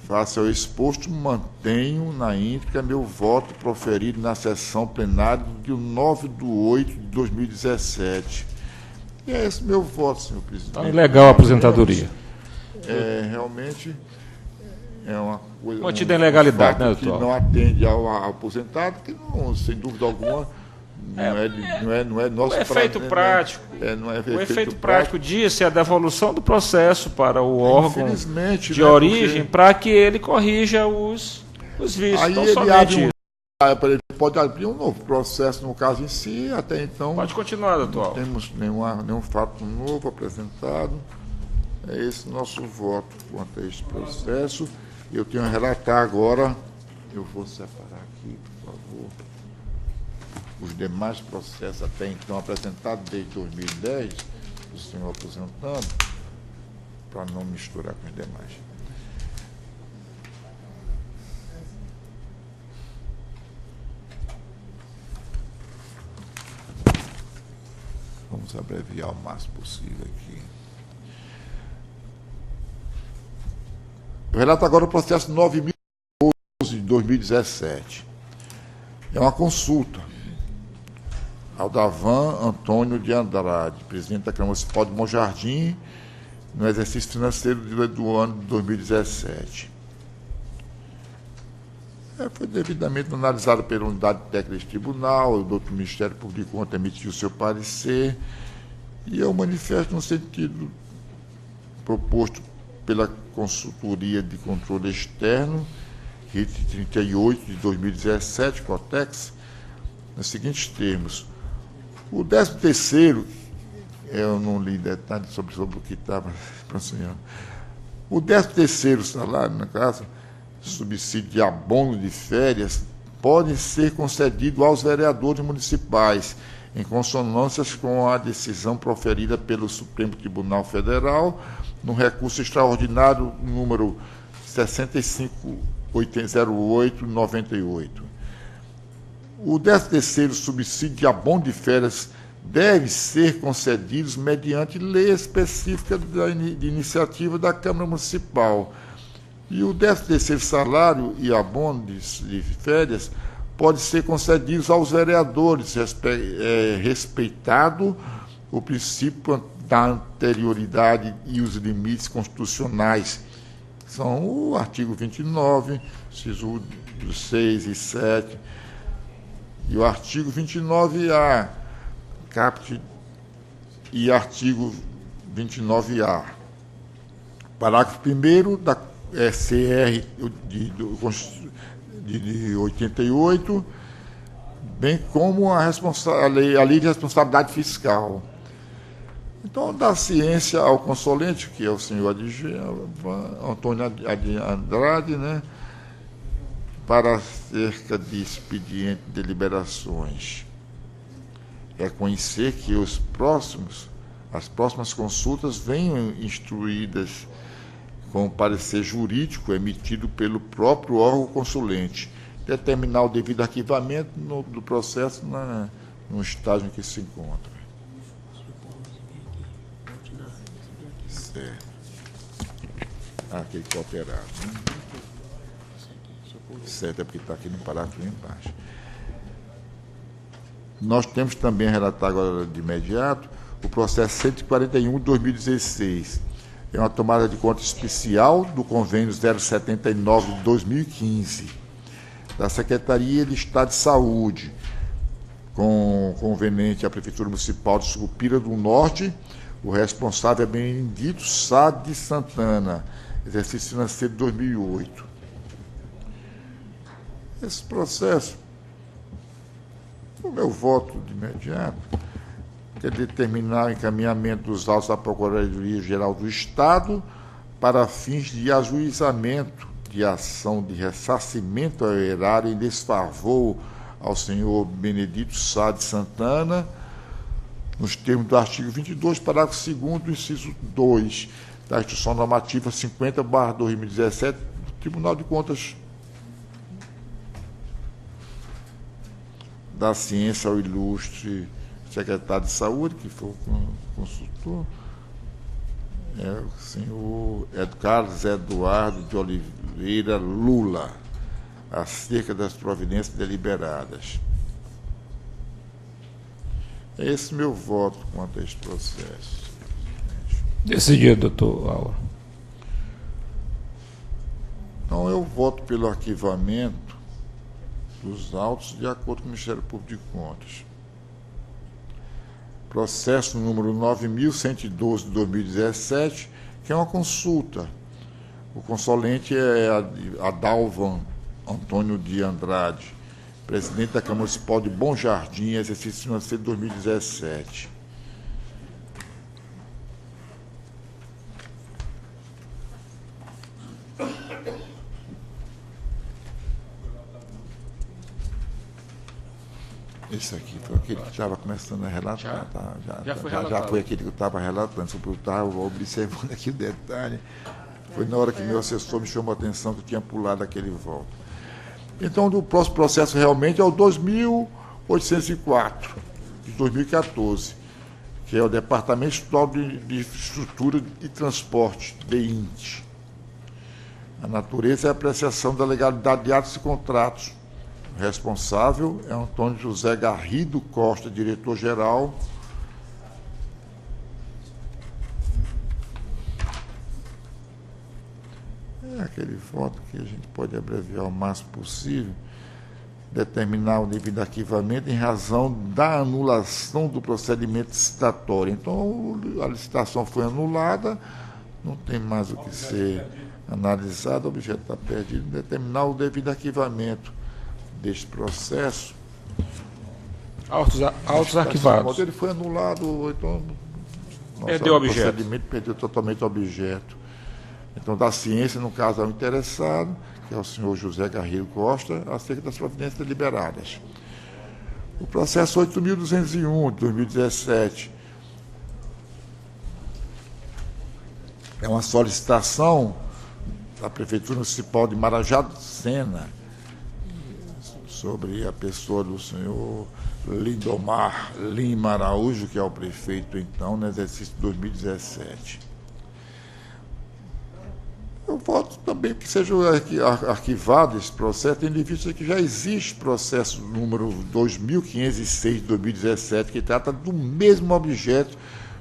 Face ao exposto, mantenho na íntegra meu voto proferido na sessão plenária de 9/8/2017. E é esse meu voto, senhor presidente. Tá legal a aposentadoria. Realmente é uma coisa... Mantida em legalidade, né, doutor? Que não atende ao aposentado, que não, sem dúvida alguma, não é nosso... O efeito prático. O efeito prático disso é a devolução do processo para o órgão de origem, para que ele corrija os vícios. Aí então, ele somente ele pode abrir um novo processo no caso em si, até então... Pode continuar, doutor. Não temos nenhum fato novo apresentado. É esse nosso voto quanto a este processo. Eu tenho a relatar agora, eu vou separar aqui, por favor, os demais processos até então apresentados desde 2010, do senhor aposentando, para não misturar com os demais. Vamos abreviar o máximo possível aqui. Eu relato agora o processo 9.012 de 2017. É uma consulta ao Davan Antônio de Andrade, presidente da Câmara Municipal de Bom Jardim, no exercício financeiro do ano de 2017. Foi devidamente analisado pela unidade técnica deste tribunal, o doutor Ministério Público ontem emitiu o seu parecer, e eu manifesto no sentido proposto pela Consultoria de Controle Externo, RIT 38 de 2017, COTEX, nos seguintes termos. O 13º, eu não li detalhes sobre o que estava pronunciando. O 13º salário, no caso, subsídio de abono de férias, pode ser concedido aos vereadores municipais, em consonância com a decisão proferida pelo Supremo Tribunal Federal, no recurso extraordinário número 65.808/98. O 13º subsídio de abono de férias deve ser concedido mediante lei específica de iniciativa da Câmara Municipal. E o 13º salário e abono de férias pode ser concedidos aos vereadores, respeitado o princípio da anterioridade e os limites constitucionais. São o artigo 29, inciso 6 e 7, e o artigo 29A, caput, e artigo 29A. Parágrafo 1º da CR de 88, bem como a lei de responsabilidade fiscal. Então, dá ciência ao consolente, que é o senhor Antônio Andrade, né, para acerca de expediente de deliberações. É conhecer que as próximas consultas venham instruídas com parecer jurídico emitido pelo próprio órgão consulente, determinar o devido arquivamento do processo no estágio em que se encontra. Certo. Aquele cooperado. Né? Certo, é porque está aqui no parágrafo embaixo. Nós temos também a relatar agora de imediato o processo 141 de 2016. É uma tomada de conta especial do convênio 079 de 2015, da Secretaria de Estado de Saúde, com conveniente à Prefeitura Municipal de Sucupira do Norte. O responsável é Benedito Sá de Santana, exercício financeiro de 2008. Esse processo, o meu voto de imediato, é determinar o encaminhamento dos autos da Procuradoria-Geral do Estado para fins de ajuizamento de ação de ressarcimento ao erário em desfavor ao senhor Benedito Sá de Santana, nos termos do artigo 22, parágrafo 2º, inciso 2, da Instrução Normativa 50/2017, do Tribunal de Contas da Ciência ao ilustre secretário de Saúde, que foi o consultor, o senhor Carlos Eduardo de Oliveira Lula, acerca das providências deliberadas. É esse meu voto quanto a esse processo. Decidido, doutor Aura. Então, eu voto pelo arquivamento dos autos de acordo com o Ministério Público de Contas. Processo número 9.112 de 2017, que é uma consulta. O consolente é Adalvan Antônio de Andrade, presidente da Câmara Municipal de Bom Jardim, exercício financeiro de 2017. Esse aqui foi aquele que estava começando a relatar. Já foi aquele que eu estava relatando, sobre o que eu estava observando aqui o detalhe. Foi na hora que meu assessor me chamou a atenção que eu tinha pulado aquele voto. Então, o próximo processo realmente é o 2.804, de 2014, que é o Departamento Estadual de Infraestrutura e Transporte, DEINT. A natureza é a apreciação da legalidade de atos e contratos. O responsável é Antônio José Garrido Costa, diretor-geral. É aquele voto que a gente pode abreviar o máximo possível, determinar o devido arquivamento em razão da anulação do procedimento licitatório. Então, a licitação foi anulada, não tem mais o que ser analisado, o objeto está perdido, determinar o devido arquivamento deste processo. Autos arquivados. Ele foi anulado, então perdeu o objeto. O procedimento perdeu totalmente o objeto. Então, da ciência, no caso, ao interessado, que é o senhor José Garrido Costa, acerca das providências deliberadas. O processo 8.201, de 2017, é uma solicitação da Prefeitura Municipal de Marajá do Sena, sobre a pessoa do senhor Lindomar Lima Araújo, que é o prefeito, então, no exercício de 2017. Eu voto também que seja arquivado esse processo, tendo em vista que já existe processo número 2506 de 2017, que trata do mesmo objeto,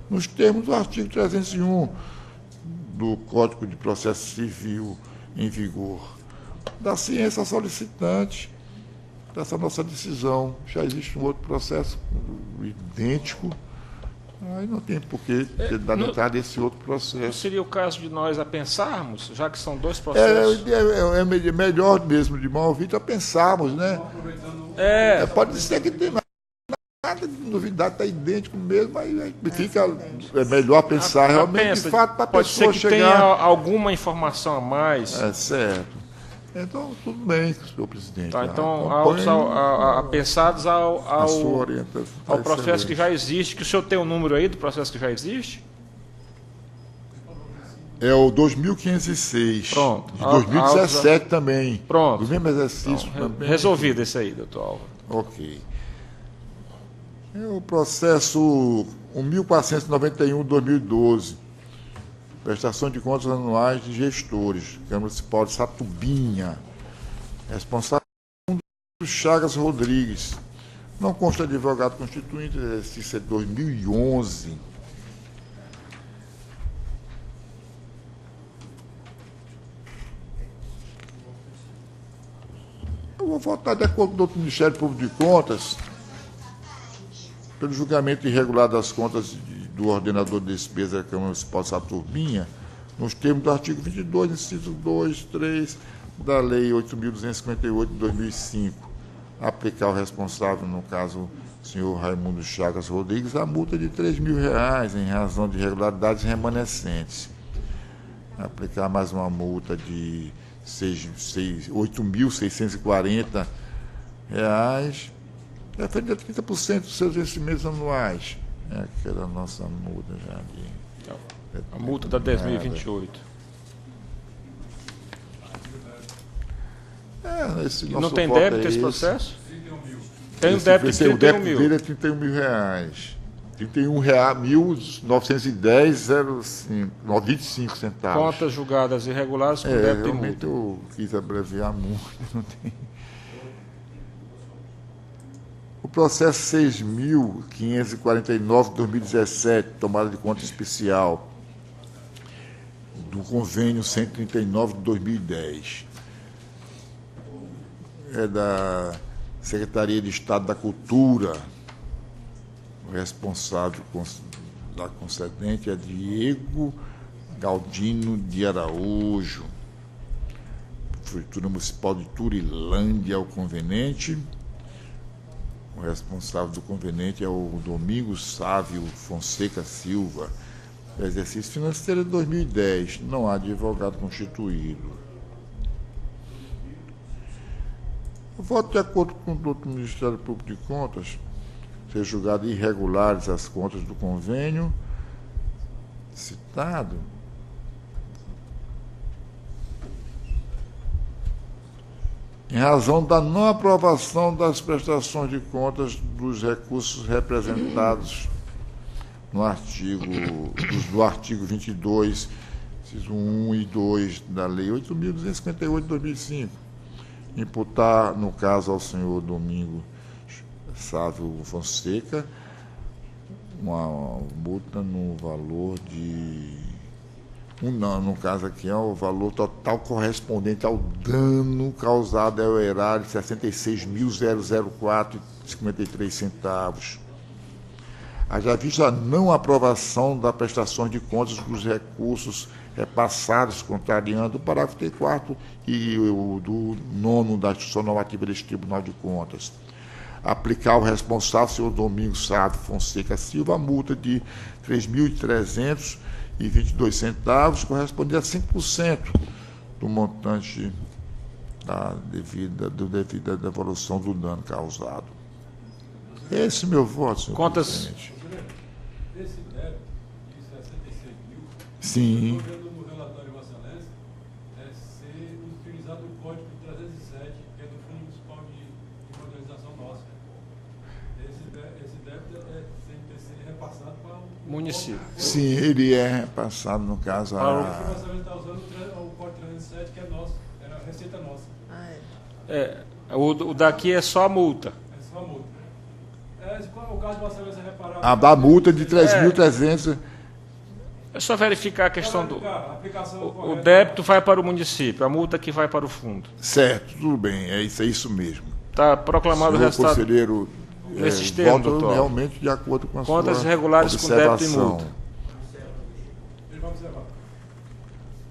nos termos do artigo 301 do Código de Processo Civil em vigor. Da ciência solicitante dessa nossa decisão. Já existe um outro processo idêntico, aí não tem por que dar entrada nesse outro processo. Não seria o caso de nós a pensarmos, já que são dois processos? É melhor mesmo, de mão ouvida, a pensarmos, né? Pode ser que tenha nada de novidade, está idêntico mesmo, aí fica melhor pensar realmente, de fato, para a pessoa chegar... Pode ser que tenha alguma informação a mais. É certo. Então, tudo bem, senhor presidente. Tá, então, pensados ao processo que já existe, que o senhor tem o número aí do processo que já existe? É o 2506. Pronto. De 2017 também. Pronto. Do mesmo exercício. Então, resolvido esse aí, doutor Álvaro. Ok. É o processo 1491 de 2012. Prestação de contas anuais de gestores. Câmara Municipal de Satubinha. Responsável Chagas Rodrigues. Não consta advogado constituinte, exercício é 2011. Eu vou votar de acordo com o Ministério Público de Contas, pelo julgamento irregular das contas do ordenador de despesa da Câmara Municipal de Satubinha, nos termos do artigo 22, inciso 2, 3, da Lei 8.258 de 2005, aplicar ao responsável, no caso, o senhor Raimundo Chagas Rodrigues, a multa de R$ 3.000 em razão de irregularidades remanescentes. Aplicar mais uma multa de R$ 8.640, referente a 30% dos seus vencimentos anuais. É aquela nossa multa já de... A multa da 10.028. Não tem débito esse processo? Tem um débito de 31 mil. O débito dele é R$ 31.000. R$ 31.910,25 centavos. Contas julgadas irregulares com débito e multa. Eu quis abreviar muito, não tem... O processo 6.549 de 2017, tomada de conta especial do convênio 139 de 2010. É da Secretaria de Estado da Cultura. O responsável da concedente é Diego Galdino de Araújo. Prefeitura Municipal de Turilândia, o conveniente. O responsável do conveniente é o Domingos Sávio Fonseca Silva. Exercício financeiro de 2010. Não há advogado constituído. Eu voto de acordo com o doutor Ministério Público de Contas, ser julgado irregulares as contas do convênio citado. Em razão da não aprovação das prestações de contas dos recursos representados no do artigo 22, inciso 1 e 2 da Lei 8.258 de 2005. Imputar, no caso, ao senhor Domingo Sávio Fonseca, uma multa no valor de... no caso aqui é o valor total correspondente ao dano causado ao erário de R$ 66.004,53 centavos. Haja vista a não aprovação da prestação de contas dos recursos repassados, contrariando o parágrafo 4º e o do 9º da Instituição Normativa deste Tribunal de Contas. Aplicar ao responsável, senhor Domingos Sávio Fonseca Silva, a multa de R$ 3.322 centavos, correspondendo a 5% do montante da devida devolução do dano causado. Esse é meu voto, senhor presidente. Esse débito de 66 mil, sim, no relatório Vossa Excelência, ser utilizado o código 307, que é do Fundo Municipal de município. Sim, ele é passado, no caso, O a... orçamento está usando o código 307, que é nosso, era a receita nossa. O daqui é só a multa. É só a multa. O caso de Vossa Excelência reparar... A da multa de 3.300... É só verificar a questão do... A aplicação O correta. débito vai para o município, a multa que vai para o fundo. Certo, tudo bem, é isso mesmo. Está proclamado o Senhor resultado. conselheiro, nesses termos, voto doutor. realmente de acordo com a Contas sua irregulares com débito e observação. multa. Ele vai observar.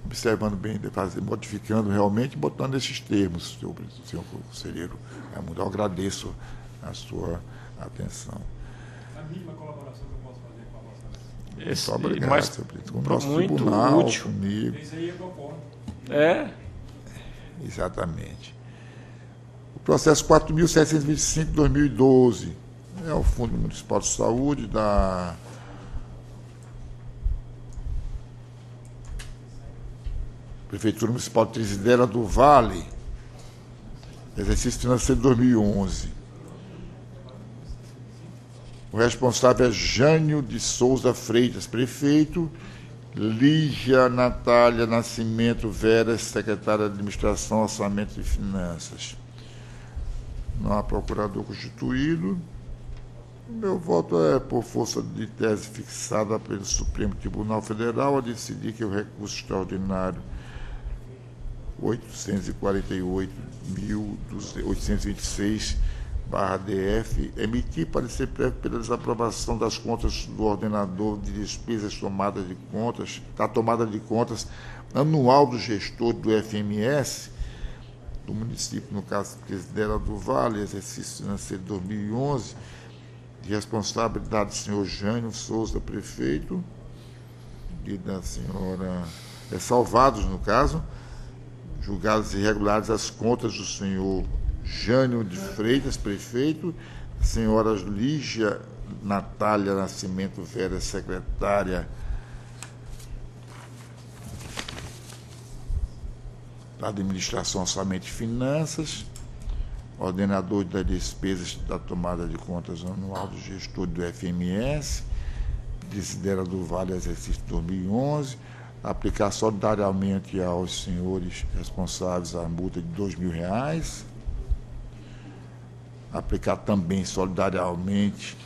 Observando bem, modificando realmente, botando esses termos, senhor conselheiro Raimundo. Eu agradeço a sua atenção. A mínima colaboração que eu posso fazer com a Vossa Excelência. Muito obrigado, mas senhor presidente. Com o nosso muito tribunal, útil. comigo. Isso aí eu concordo. Exatamente. O processo 4.725 de 2012 é o Fundo Municipal de Saúde da Prefeitura Municipal de Trizidela do Vale, exercício financeiro de 2011. O responsável é Jânio de Souza Freitas, prefeito, Lígia Natália Nascimento Veras, secretária de Administração, Orçamento e Finanças. Não há procurador constituído. O meu voto é por força de tese fixada pelo Supremo Tribunal Federal a decidir que o recurso extraordinário 846.826/DF emitir parecer prévio pela desaprovação das contas do ordenador de despesas da tomada de contas anual do gestor do FMS do município, no caso Trizidela do Vale, exercício financeiro de 2011, de responsabilidade do senhor Jânio Souza, prefeito, e da senhora, salvados, no caso, julgadas irregulares as contas do senhor Jânio de Freitas, prefeito, a senhora Lígia Natália Nascimento Vera, secretária da Administração, Orçamento e Finanças, ordenador das despesas da tomada de contas anual do gestor do FMS, Trizidela do Vale, exercício 2011, aplicar solidariamente aos senhores responsáveis a multa de R$2.000, aplicar também solidariamente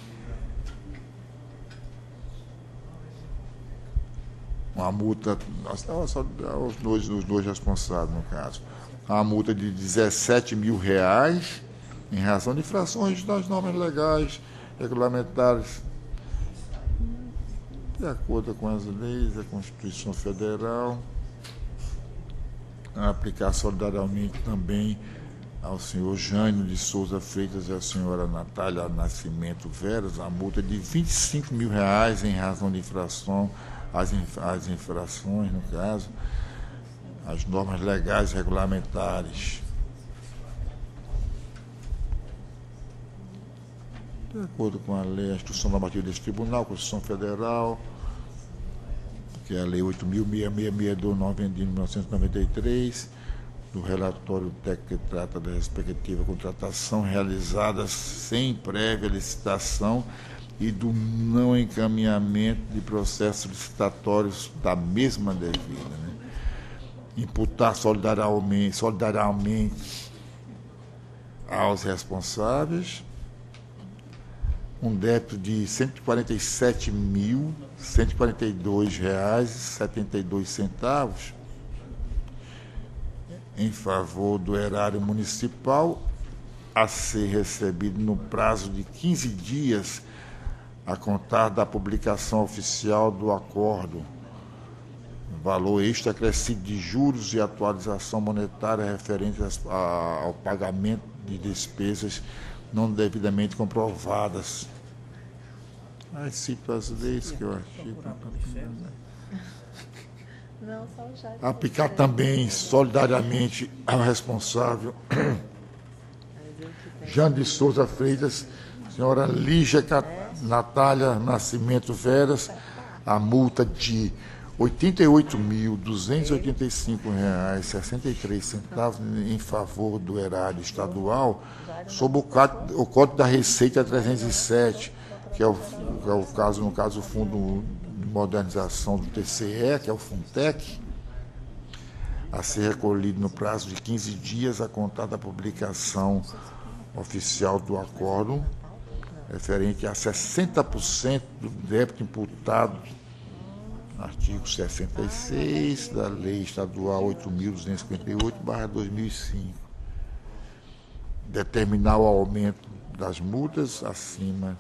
uma multa aos dois responsáveis, no caso, uma multa de R$17.000 em razão de infrações das normas legais, regulamentares, de acordo com as leis da Constituição Federal, a aplicar solidariamente também ao senhor Jânio de Souza Freitas e à senhora Natália Nascimento Veras a multa de R$25.000 em razão de infração, as infrações, no caso, as normas legais e regulamentares. De acordo com a lei, a Instrução Normativa deste Tribunal, Constituição Federal, que é a Lei 8.666/9 de 1993, do relatório técnico que trata da respectiva contratação realizada sem prévia licitação e do não encaminhamento de processos licitatórios da mesma devida, né? Imputar solidariamente aos responsáveis um débito de R$ 147.142,72 em favor do erário municipal a ser recebido no prazo de 15 dias a contar da publicação oficial do acordo. Valor extra acrescido de juros e atualização monetária referentes ao pagamento de despesas não devidamente comprovadas. Aí cito as leis que eu achei. Não, só o chat. Aplicar também solidariamente ao responsável Jânio de Souza Freitas, senhora Lígia Natália Nascimento Veras, a multa de R$ 88.285,63 em favor do erário estadual, sob o Código da Receita 307, que é o caso, no caso, o Fundo de Modernização do TCE, que é o Funtec, a ser recolhido no prazo de 15 dias a contar da publicação oficial do acórdão, referente a 60% do débito imputado, artigo 66 da Lei Estadual 8.258/2005, determinar o aumento das multas acima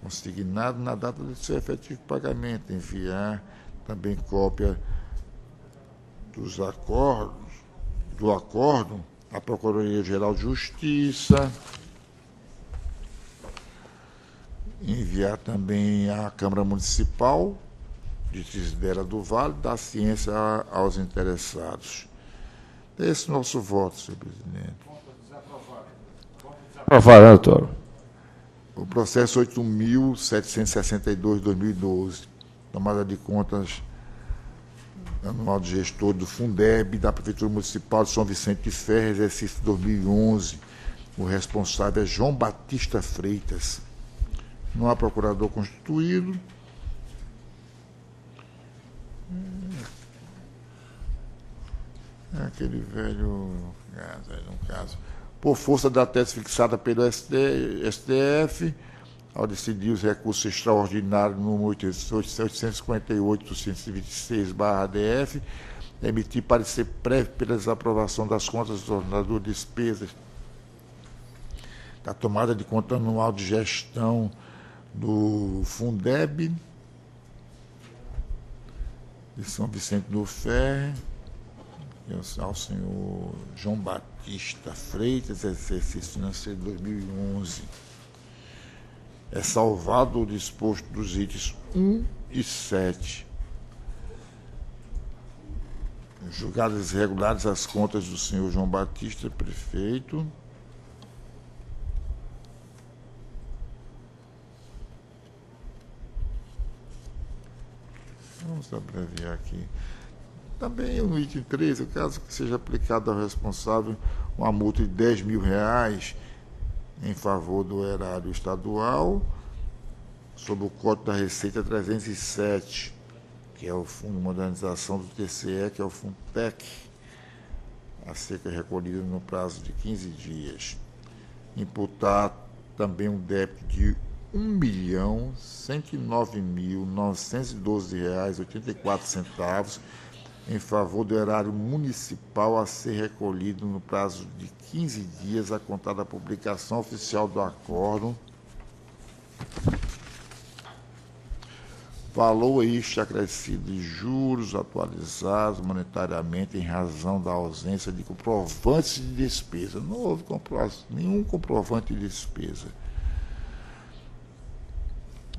consignado na data do seu efetivo pagamento, enviar também cópia do acórdão à Procuradoria-Geral de Justiça, enviar também à Câmara Municipal de Tisidera do Vale, dar ciência aos interessados. Esse é o nosso voto, senhor presidente. Aprovado, doutor. O processo 8.762/2012, tomada de contas anual de gestor do Fundeb da Prefeitura Municipal de São Vicente de Ferre, exercício 2011. O responsável é João Batista Freitas. Não há procurador constituído. É aquele velho caso. Por força da tese fixada pelo STF, ao decidir os recursos extraordinários número 858-226/DF, emitir parecer prévio pela desaprovação das contas do ordenador de despesas da tomada de conta anual de gestão do Fundeb de São Vicente do Ferre, ao senhor João Batista Freitas, exercício financeiro de 2011. É salvado o disposto dos itens 1 e 7. Julgadas irregulares as contas do senhor João Batista, prefeito. Vamos abreviar aqui. Também no item 13, o caso que seja aplicado ao responsável uma multa de R$ 10.000 em favor do erário estadual, sob o Código da Receita 307, que é o Fundo de Modernização do TCE, que é o Funtec, a ser recolhido no prazo de 15 dias. Imputar também um débito de R$ 1.109.912,84 em favor do erário municipal a ser recolhido no prazo de 15 dias a contar da publicação oficial do acórdão. Valor este acrescido de juros atualizados monetariamente em razão da ausência de comprovantes de despesa. Não houve nenhum comprovante de despesa.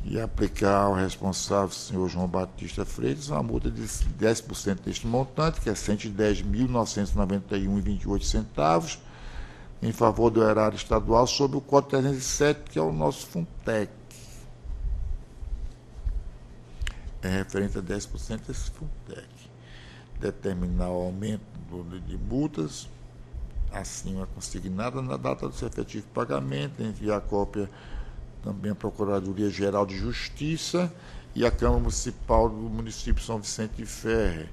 E aplicar ao responsável, senhor João Batista Freitas, uma multa de 10% deste montante, que é R$ 110.991,28, em favor do erário estadual, sob o Código 307, que é o nosso Funtec. É referente a 10% desse Funtec. Determinar o aumento de multas, acima consignada, na data do seu efetivo pagamento, enviar a cópia também a Procuradoria-Geral de Justiça e a Câmara Municipal do município de São Vicente de Ferre.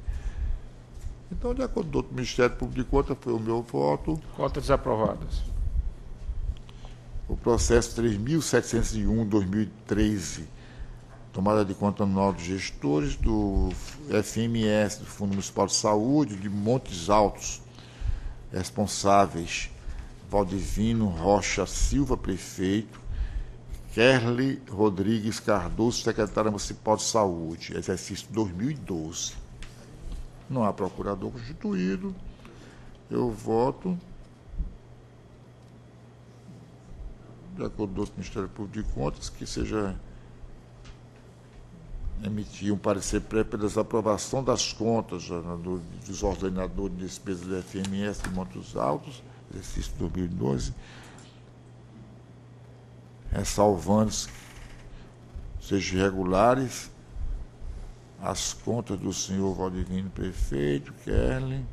Então, de acordo com o Ministério Público de Contas, foi o meu voto. Cotas desaprovadas. O processo 3.701/2013, tomada de conta anual dos gestores do FMS, do Fundo Municipal de Saúde, de Montes Altos, responsáveis Valdivino Rocha Silva, prefeito, Kerli Rodrigues Cardoso, secretário municipal de saúde, exercício 2012. Não há procurador constituído. Eu voto, de acordo com o Ministério Público de Contas, que seja emitir um parecer prévio pela desaprovação das contas dos ordenadores de despesas do FMS de Montes Altos, exercício 2012, ressalvando sejam irregulares as contas do senhor Valdivino prefeito, Kerli,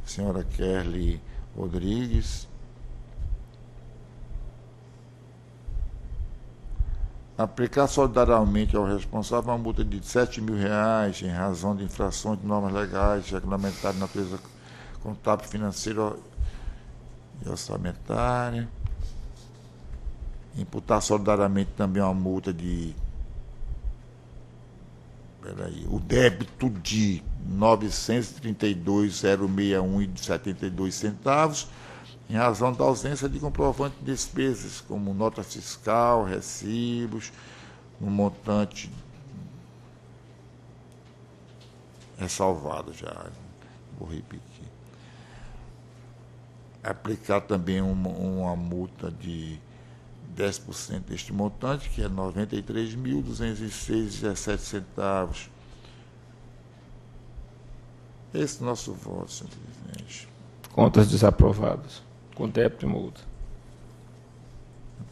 senhora Kerli Rodrigues, Aplicar solidariamente ao responsável uma multa de R$ 7.000 em razão de infrações de normas legais regulamentares de natureza contábil, financeira e orçamentária. Imputar solidariamente também uma multa de... o débito de R$ 932.061,72 em razão da ausência de comprovante de despesas, como nota fiscal, recibos, no montante ressalvado já. Vou repetir. Aplicar também uma multa de 10% deste montante, que é R$ 93.206,17. Esse é o nosso voto, senhor presidente. Contas desaprovadas, com débito e multa.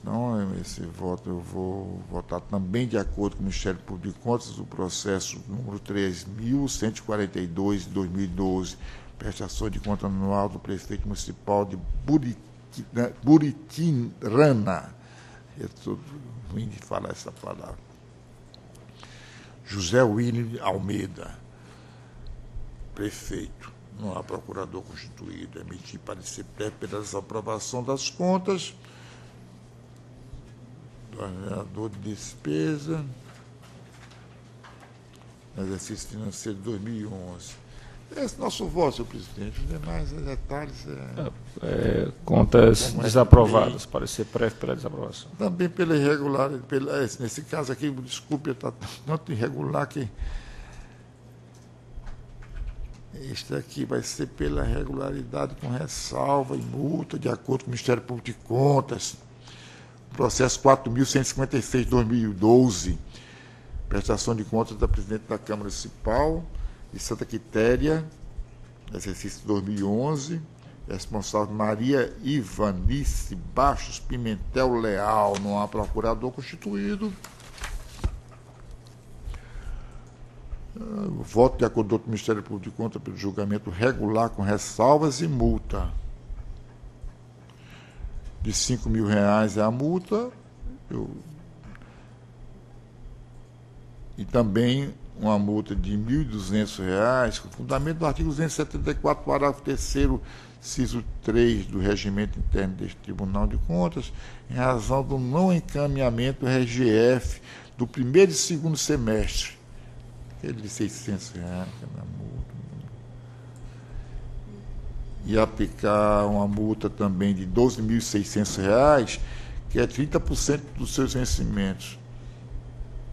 Então, esse voto eu vou votar também de acordo com o Ministério Público de Contas, o processo número 3.142 de 2012, prestação de conta anual do prefeito municipal de Buritirana. Eu estou ruim de falar essa palavra. José William Almeida, prefeito. Não há procurador constituído. Emitir parecer prévio pela desaprovação das contas do ordenador de despesa, exercício financeiro de 2011. Esse é o nosso voto, senhor presidente. Os demais detalhes... contas desaprovadas, parecer prévio pela desaprovação. Também pela irregularidade, nesse caso aqui, desculpe, está tanto irregular que... Este aqui vai ser pela regularidade com ressalva e multa, de acordo com o Ministério Público de Contas. Processo 4.156 de 2012. Prestação de contas da presidente da Câmara Municipal de Santa Quitéria, exercício 2011. Responsável Maria Ivanice Bastos Pimentel Leal. Não há procurador constituído. Voto de acordo com o Ministério Público de Contas pelo julgamento regular com ressalvas e multa. De R$ 5.000 é a multa. E também uma multa de R$ 1.200, com fundamento do artigo 274, parágrafo 3º, inciso 3 do Regimento Interno deste Tribunal de Contas, em razão do não encaminhamento RGF do primeiro e segundo semestre. Aquele de R$ 600, que é na multa. E aplicar uma multa também de R$ 12.600, que é 30% dos seus vencimentos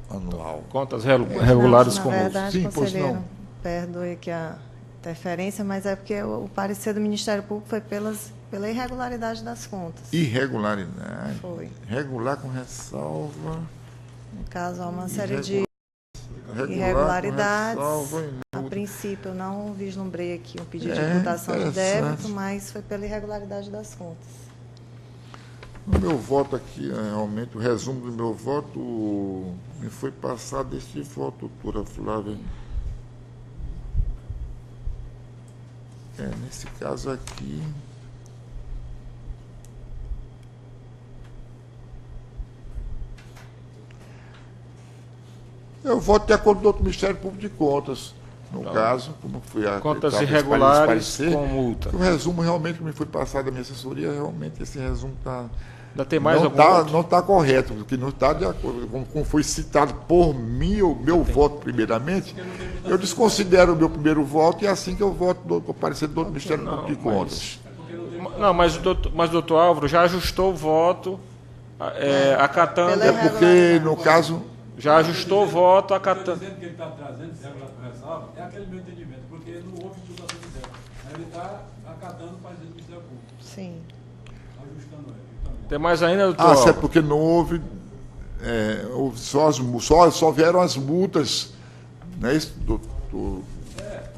anual. Contas regulares com multa. Na verdade, Sim, pois conselheiro, não. perdoe aqui a interferência, mas é porque o parecer do Ministério Público foi pela irregularidade das contas. Irregularidade. Foi. Regular com ressalva. No caso, há uma série de irregularidades. A princípio, eu não vislumbrei aqui um pedido de imputação de débito, mas foi pela irregularidade das contas. O meu voto aqui, realmente, o resumo do meu voto me foi passado este voto, doutora Flávia. Nesse caso aqui... Eu voto de acordo com o Ministério Público de Contas, no caso, como foi a... Contas irregulares com multa. O resumo realmente que me foi passado da minha assessoria, realmente esse resumo está... Ainda tem mais algum voto? Não está correto, porque não está de acordo. Como foi citado por mim, o meu voto primeiramente, eu desconsidero o meu primeiro voto e é assim que eu voto do parecer do Ministério Público de Contas. Mas o doutor Álvaro já ajustou o voto, acatando... É porque, no caso... Já ajustou o voto, acatando... O que ele está trazendo, ressalva, é aquele meu entendimento, porque não houve imputação de débito. Ele está acatando o parecer do Ministério Público. Sim. Ajustando ele. Tem mais ainda, doutor? É porque não houve... só vieram as multas. Não é isso, doutor?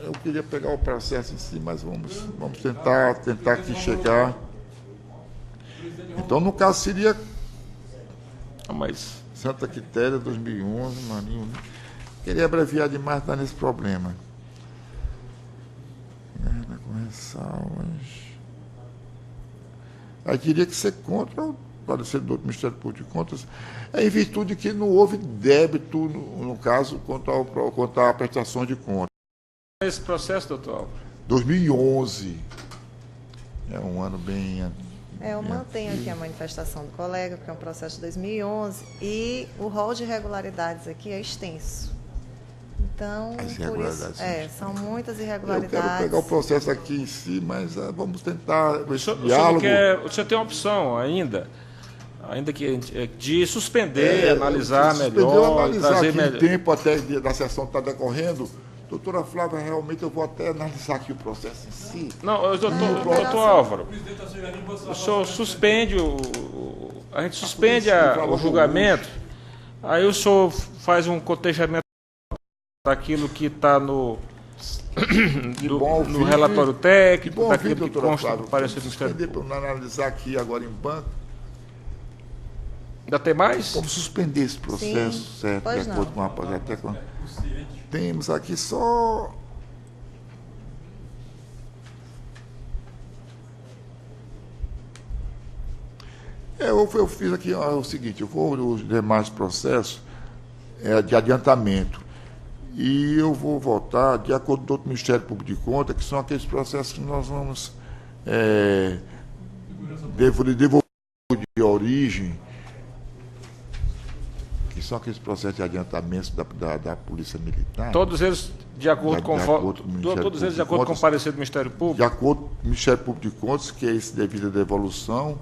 Eu queria pegar o processo em si, mas vamos tentar aqui chegar. Então, no caso, seria... Mas... Santa Quitéria, 2011, Marinho. Queria abreviar demais, estar nesse problema. Com ressalvas. Aí teria que ser contra parecer do Ministério Público de Contas, é em virtude que não houve débito, no caso, quanto à prestação de contas. Esse processo, doutor Álvaro? 2011. É um ano bem... Eu mantenho aqui a manifestação do colega, porque é um processo de 2011, e o rol de irregularidades aqui é extenso. Então, por isso, são muitas irregularidades. Eu quero pegar o processo aqui em si, mas vamos tentar esse diálogo. O senhor tem uma opção ainda que de suspender, analisar melhor, analisar trazer aqui melhor. O tempo até da sessão está decorrendo. Doutora Flávia, realmente eu vou até analisar aqui o processo em si. Não, doutor Álvaro, o senhor suspende a gente suspende o julgamento, aí o senhor faz um cotejamento daquilo que está no relatório técnico, daquilo que consta do parecer do Ministério Público. Para analisar aqui agora em banco. Ainda tem mais? Vamos suspender esse processo, sim, certo? De acordo com a até temos aqui só... Eu fiz aqui o seguinte, eu vou os demais processos de adiantamento. E eu vou votar de acordo com o Ministério Público de Contas, que são aqueles processos que nós vamos devolver de origem, que são aqueles processos de adiantamento da Polícia Militar. Todos eles de acordo com o parecer do Ministério Público? De acordo com o Ministério Público de Contas, que é esse devido à devolução,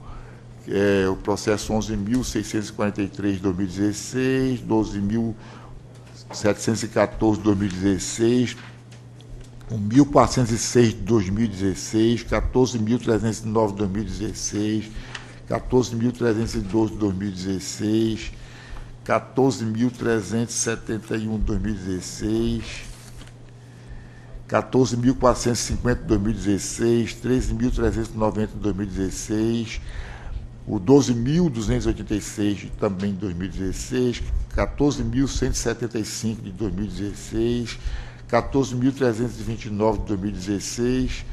que é o processo 11.643 de 2016, 12.714 de 2016, 1.406 de 2016, 14.309 de 2016, 14.312 de 2016, 14.371 de 2016, 14.450 de 2016, 13.390 de 2016, o 12.286 também de 2016, 14.175 de 2016, 14.329 de 2016.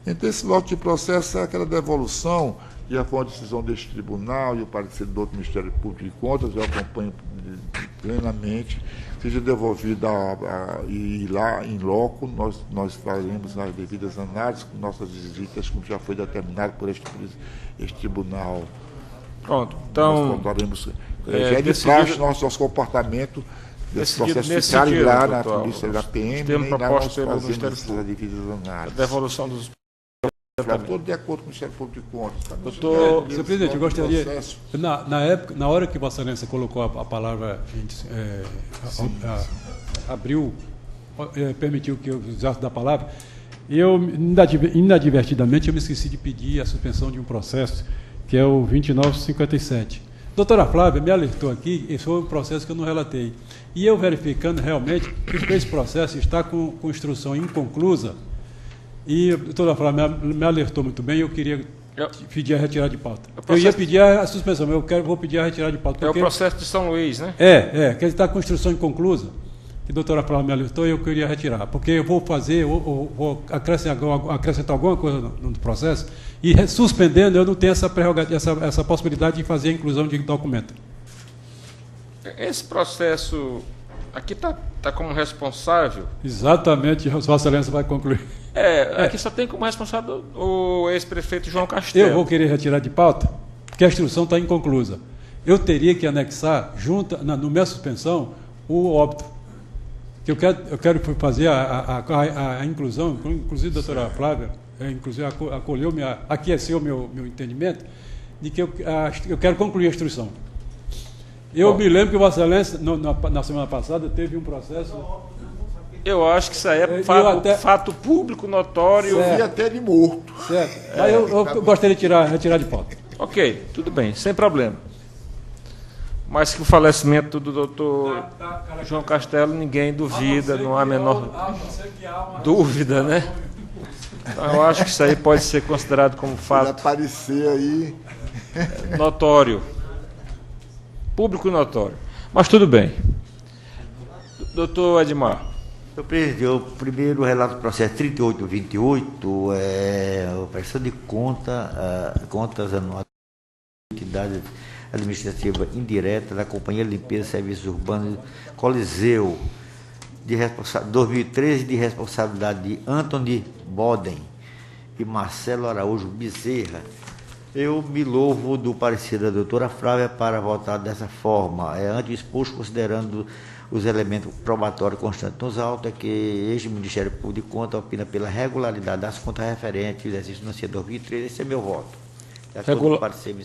Então, esse lote de processo é aquela devolução, de acordo com a decisão deste tribunal e o parecer do outro Ministério Público de Contas, eu acompanho plenamente, seja devolvida e lá em loco nós faremos as devidas análises com nossas visitas, como já foi determinado por este tribunal. Pronto, então... Nós voltaremos, já de praxe nosso comportamento desse processo ficarem lá na polícia da PM, nem lá nós fazemos essas devidas análises. A devolução dos... Todo de acordo com o Ministério Público de Contas. Doutor, senhor presidente, eu gostaria, na hora que Vossa Excelência colocou a palavra, permitiu que eu usasse da palavra, eu, inadvertidamente, eu me esqueci de pedir a suspensão de um processo, que é o 2957. Doutora Flávia me alertou aqui, esse foi um processo que eu não relatei. E eu verificando realmente que esse processo está com instrução inconclusa, e a doutora Flávia me alertou muito bem, eu queria pedir a retirada de pauta. Eu ia pedir a suspensão, mas vou pedir a retirada de pauta. É o processo de São Luís, né? Que ele está com instrução inconclusa, que a doutora Flávia me alertou e eu queria retirar, porque eu vou vou acrescentar alguma coisa no processo, e suspendendo eu não tenho essa possibilidade de fazer a inclusão de documento. Esse processo aqui está como responsável... Exatamente, Vossa Excelência vai concluir. Aqui só tem como responsável o ex-prefeito João Castelo. Eu vou querer retirar de pauta, porque a instrução está inconclusa. Eu teria que anexar, no minha suspensão, o óbito. Que eu quero fazer a inclusão, inclusive a doutora Flávia, aqueceu o meu entendimento, de que eu quero concluir a instrução. Eu me lembro que Vossa Excelência, na semana passada, teve um processo... Eu acho que isso aí é fato público, notório. Eu vi até de morto. Certo. Aí eu gostaria de retirar de pauta. Ok, tudo bem, sem problema. Mas que o falecimento do doutor João Castelo, ninguém duvida, não há a menor dúvida, né? Então, eu acho que isso aí pode ser considerado como fato aparecer aí notório. Público notório. Mas tudo bem. Doutor Edmar. Senhor presidente, o primeiro relato do processo 3828 é a prestação de contas anuais de entidades administrativa indireta da Companhia de Limpeza e Serviços Urbanos Coliseu, de 2013, de responsabilidade de Anthony Boden e Marcelo Araújo Bezerra. Eu me louvo do parecer da doutora Flávia para votar dessa forma. Ante o exposto, considerando os elementos probatórios constantes nos autos, é que este Ministério Público de Contas opina pela regularidade das contas referentes ao exercício financeiro 2013. Esse é meu voto.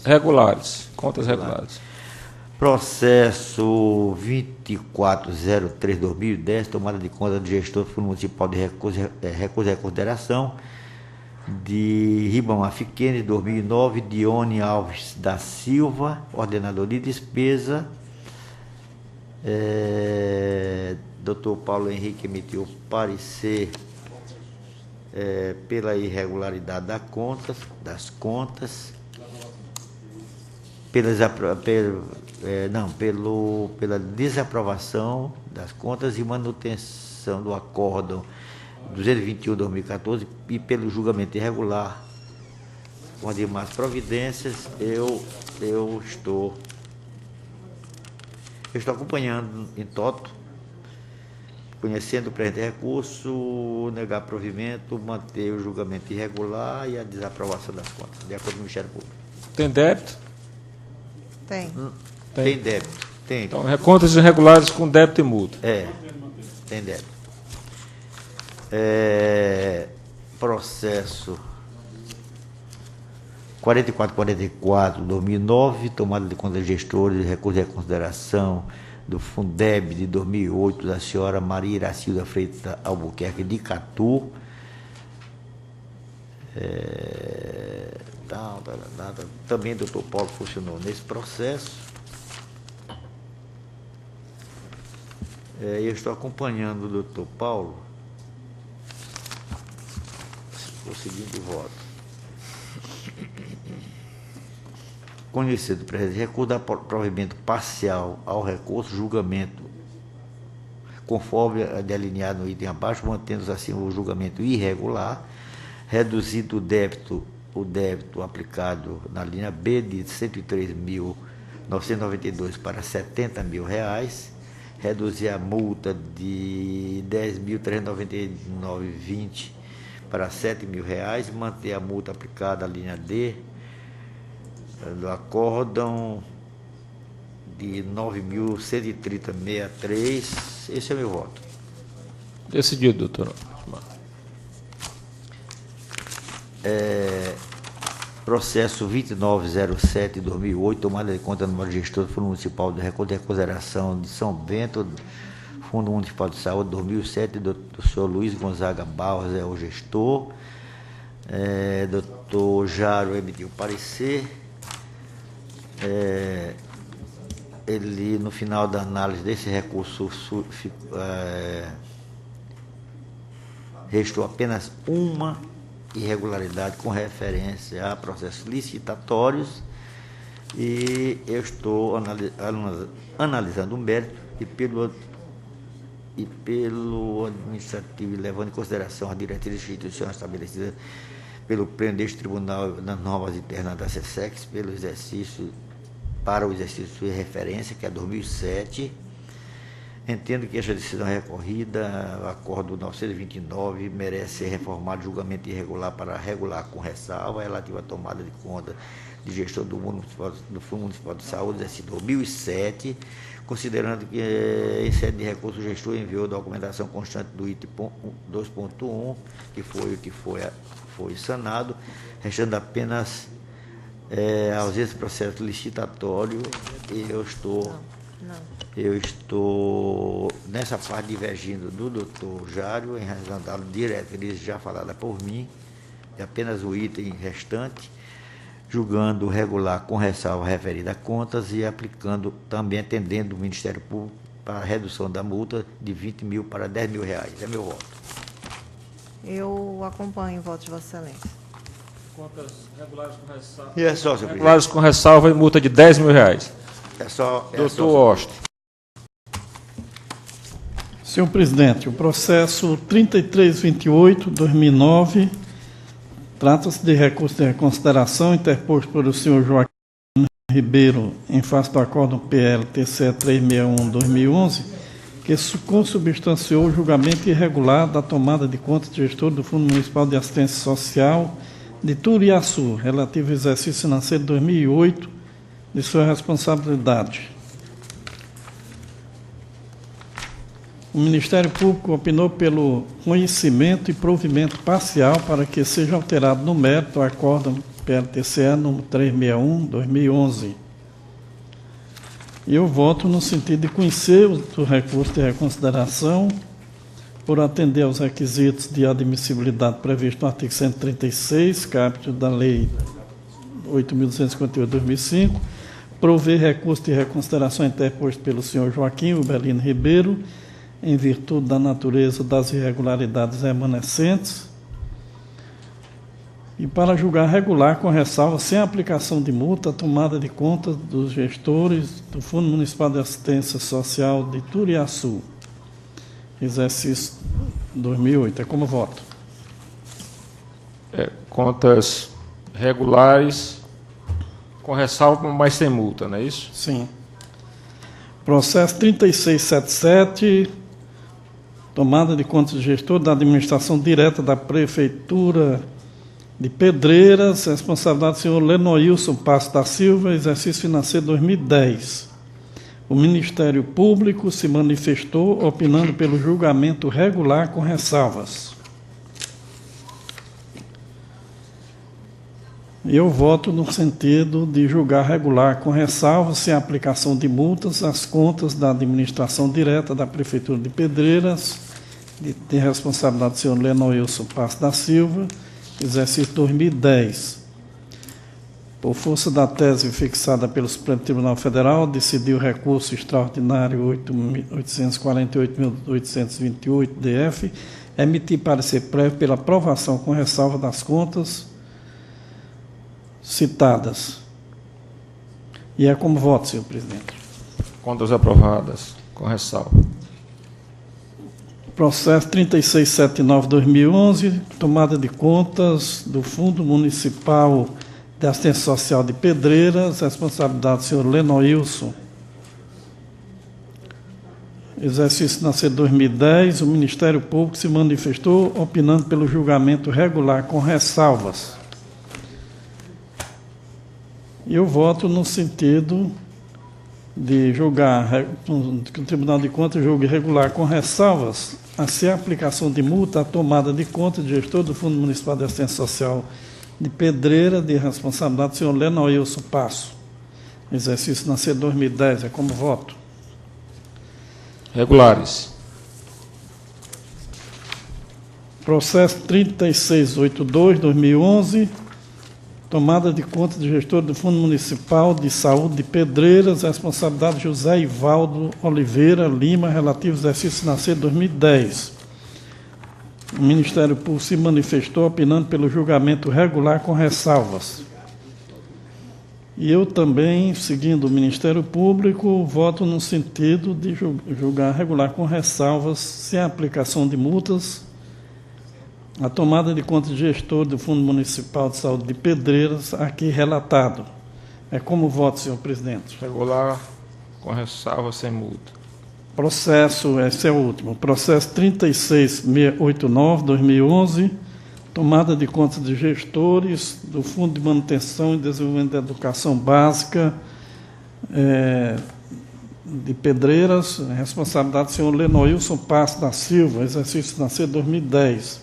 Regulares. Contas regulares. Processo 2403/2010, tomada de conta do gestor do Fundo Municipal de Recurso e Reconsideração, de Ribamar Fiquene, 2009, Dione Alves da Silva, ordenador de despesa. Dr. Paulo Henrique emitiu parecer pela irregularidade das contas, pela desaprovação das contas e manutenção do acórdão 221/2014 e pelo julgamento irregular com as demais providências. Eu estou acompanhando em toto, conhecendo o presente recurso, negar provimento, manter o julgamento irregular e a desaprovação das contas, de acordo com o Ministério Público. Tem débito? Tem. Tem débito. Tem. Então, contas irregulares com débito e multa. Tem débito. Processo 4444/2009, tomada de conta de gestores de recurso de reconsideração do Fundeb de 2008, da senhora Maria Iracilda Freitas Albuquerque de Catu. Também o doutor Paulo funcionou nesse processo. Eu estou acompanhando o doutor Paulo o seguinte voto. Conhecido o presente recurso, dá provimento parcial ao recurso, julgamento conforme delineado no item abaixo, mantendo assim o julgamento irregular, reduzido o débito aplicado na linha B de R$ 103.992 para R$ 70.000, reduzir a multa de R$ 10.399,20 para R$ 7.000, manter a multa aplicada à linha D do acórdão de R$ 9.130,63. Esse é o meu voto. Decidido, doutor. Processo 2907/2008, tomada de conta do gestor do Fundo Municipal de Reconsideração de São Bento, Fundo Municipal de Saúde 2007, do senhor Luiz Gonzaga Barros é o gestor. Doutor Jário emitiu parecer. Ele, no final da análise desse recurso, restou apenas uma irregularidade com referência a processos licitatórios, e eu estou analisando o mérito e pelo administrativo, levando em consideração as diretrizes institucionais estabelecidas pelo pleno deste tribunal nas normas internas da SESEX, para o exercício de referência, que é 2007. Entendo que esta decisão recorrida, o acordo 929, merece ser reformado julgamento irregular para regular com ressalva relativa à tomada de conta de gestor do Fundo Municipal de Saúde, exercício 2007, considerando que em sede de recurso o gestor enviou documentação constante do item 2.1, que foi o que foi sanado, restando apenas ausência de processo licitatório, e eu estou nessa parte divergindo do doutor Jário, em razão da diretriz já falada por mim, e apenas o item restante, julgando regular com ressalva referida a contas e aplicando, também atendendo o Ministério Público para a redução da multa de 20 mil para 10 mil reais. É meu voto. Eu acompanho o voto de Vossa Excelência. Contas regulares com ressalva. E é só, senhor presidente. Regulares com ressalva e multa de 10 mil reais. Doutor Washington. Senhor presidente, o processo 3328/2009 trata-se de recurso de reconsideração interposto pelo senhor Joaquim Ribeiro, em face do acórdão PL-TCE 361/2011, que consubstanciou o julgamento irregular da tomada de conta de gestor do Fundo Municipal de Assistência Social de Turiaçu, relativo ao exercício financeiro de 2008, de sua responsabilidade. O Ministério Público opinou pelo conhecimento e provimento parcial para que seja alterado no mérito o acórdão PLTCE número 361/2011. E eu voto no sentido de conhecer o recurso de reconsideração por atender aos requisitos de admissibilidade previstos no artigo 136, capítulo da Lei 8.258/2005, prover recurso de reconsideração interposto pelo senhor Joaquim Ubelino Ribeiro, em virtude da natureza das irregularidades remanescentes, e para julgar regular com ressalva sem aplicação de multa a tomada de conta dos gestores do Fundo Municipal de Assistência Social de Turiaçu, exercício 2008. É como voto. Contas regulares com ressalva, mas sem multa, não é isso? Sim. Processo 3677, tomada de contas do gestor da administração direta da Prefeitura de Pedreiras, responsabilidade do senhor Lenoilson Passo da Silva, exercício financeiro 2010. O Ministério Público se manifestou opinando pelo julgamento regular com ressalvas. Eu voto no sentido de julgar regular com ressalvas, sem aplicação de multas, as contas da administração direta da Prefeitura de Pedreiras, de responsabilidade do senhor Lenoilson Passo da Silva, exercício 2010. Por força da tese fixada pelo Supremo Tribunal Federal, decidiu o recurso extraordinário 848.828-DF, emitir parecer prévio pela aprovação com ressalva das contas citadas. E é como voto, senhor presidente. Contas aprovadas, com ressalva. Processo 3679/2011, tomada de contas do Fundo Municipal de Assistência Social de Pedreiras, responsabilidade do senhor Lenoilson. Exercício financeiro 2010, o Ministério Público se manifestou opinando pelo julgamento regular com ressalvas. E eu voto no sentido de julgar, que o Tribunal de Contas julgue regular com ressalvas, a ser a aplicação de multa à tomada de conta de gestor do Fundo Municipal de Assistência Social de Pedreira, de responsabilidade do senhor Lenoilson Passo. Exercício financeiro 2010, é como voto. Regulares. Processo 3682/2011, tomada de conta de gestor do Fundo Municipal de Saúde de Pedreiras, responsabilidade José Ivaldo Oliveira Lima, relativo ao exercício financeiro 2010. O Ministério Público se manifestou opinando pelo julgamento regular com ressalvas. E eu também, seguindo o Ministério Público, voto no sentido de julgar regular com ressalvas, sem aplicação de multas, a tomada de conta de gestor do Fundo Municipal de Saúde de Pedreiras, aqui relatado. É como voto, senhor presidente. Regular, com ressalva, sem multa. Processo, esse é o último, processo 36689/2011, tomada de conta de gestores do Fundo de Manutenção e Desenvolvimento da Educação Básica de Pedreiras, responsabilidade do senhor Lenoilson Passo da Silva, exercício financeiro 2010.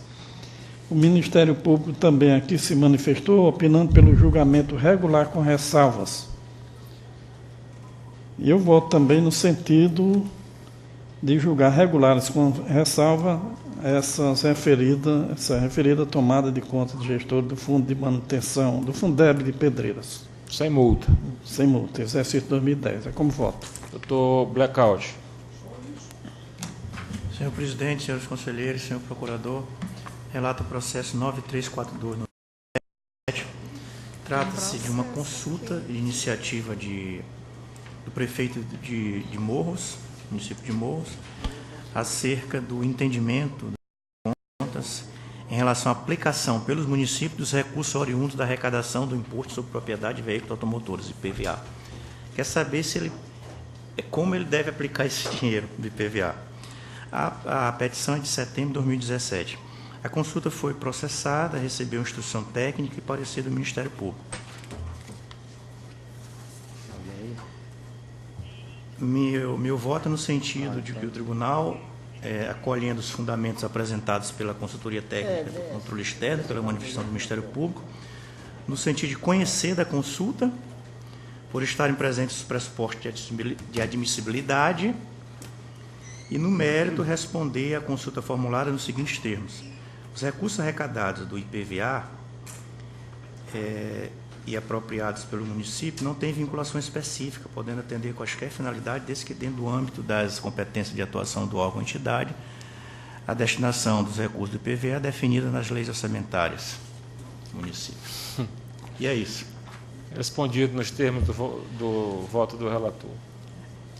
O Ministério Público também aqui se manifestou, opinando pelo julgamento regular com ressalvas. E eu voto também no sentido de julgar regulares com ressalva essa referida tomada de conta de gestor do Fundo de Manutenção, do Fundeb de Pedreiras. Sem multa. Sem multa, exercício 2010. É como voto. Doutor Blackout. Senhor presidente, senhores conselheiros, senhor procurador, relata o processo 9342. Trata-se de uma consulta de iniciativa do prefeito de Morros, município de Morros, acerca do entendimento das contas em relação à aplicação pelos municípios dos recursos oriundos da arrecadação do Imposto sobre Propriedade de Veículos Automotores, IPVA. quer saber como ele deve aplicar esse dinheiro do IPVA. A petição é de setembro de 2017. A consulta foi processada, recebeu instrução técnica e parecer do Ministério Público. Meu voto é no sentido de que o tribunal, acolhendo os fundamentos apresentados pela consultoria técnica do controle externo, pela manifestação do Ministério Público, no sentido de conhecer da consulta, por estarem presentes os pressupostos de admissibilidade, e, no mérito, responder à consulta formulada nos seguintes termos. Os recursos arrecadados do IPVA e apropriados pelo município não têm vinculação específica, podendo atender quaisquer finalidade, desde que dentro do âmbito das competências de atuação do órgão ou entidade, a destinação dos recursos do IPVA é definida nas leis orçamentárias do município. E é isso. Respondido nos termos do voto do relator.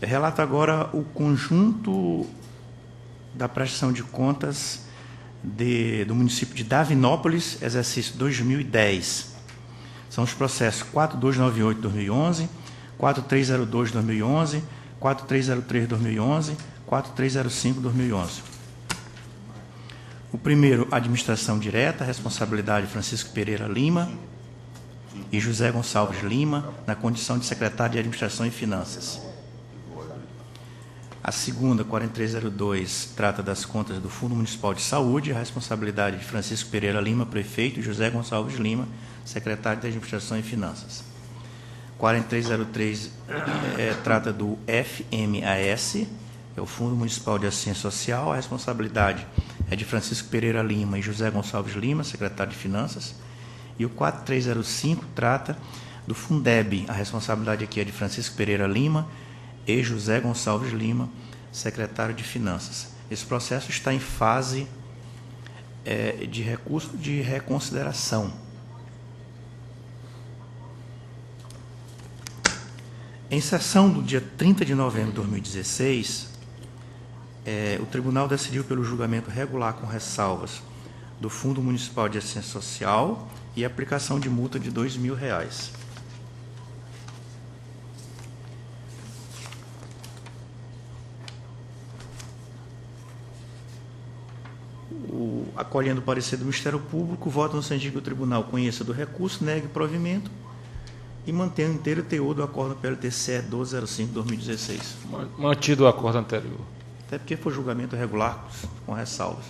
Relato agora o conjunto da prestação de contas do município de Davinópolis, exercício 2010. São os processos 4298-2011, 4302-2011, 4303-2011, 4305-2011. O primeiro, administração direta, responsabilidade Francisco Pereira Lima e José Gonçalves Lima, na condição de secretário de Administração e Finanças. A segunda, 4302, trata das contas do Fundo Municipal de Saúde, a responsabilidade de Francisco Pereira Lima, prefeito, e José Gonçalves Lima, secretário de Administração e Finanças. 4303 trata do FMAS, é o Fundo Municipal de Assistência Social, a responsabilidade é de Francisco Pereira Lima e José Gonçalves Lima, secretário de Finanças. E o 4305 trata do Fundeb, a responsabilidade aqui é de Francisco Pereira Lima e José Gonçalves Lima, secretário de Finanças. Esse processo está em fase de recurso de reconsideração. Em sessão do dia 30 de novembro de 2016, o Tribunal decidiu pelo julgamento regular com ressalvas do Fundo Municipal de Assistência Social e aplicação de multa de R$ 2.000. Acolhendo o parecer do Ministério Público, voto no sentido que o Tribunal conheça do recurso, negue provimento e mantenha o inteiro teor do acordo PLTCE 1205-2016. Mantido o acordo anterior. Até porque foi julgamento regular, com ressalvas.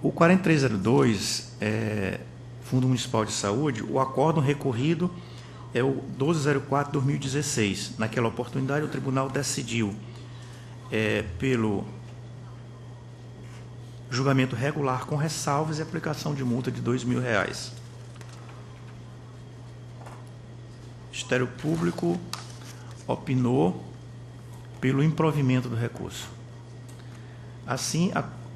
O 4302, Fundo Municipal de Saúde, o acórdão recorrido é o 1204-2016. Naquela oportunidade, o Tribunal decidiu pelo julgamento regular com ressalvas e aplicação de multa de R$ 2.000. O Ministério Público opinou pelo improvimento do recurso. Assim,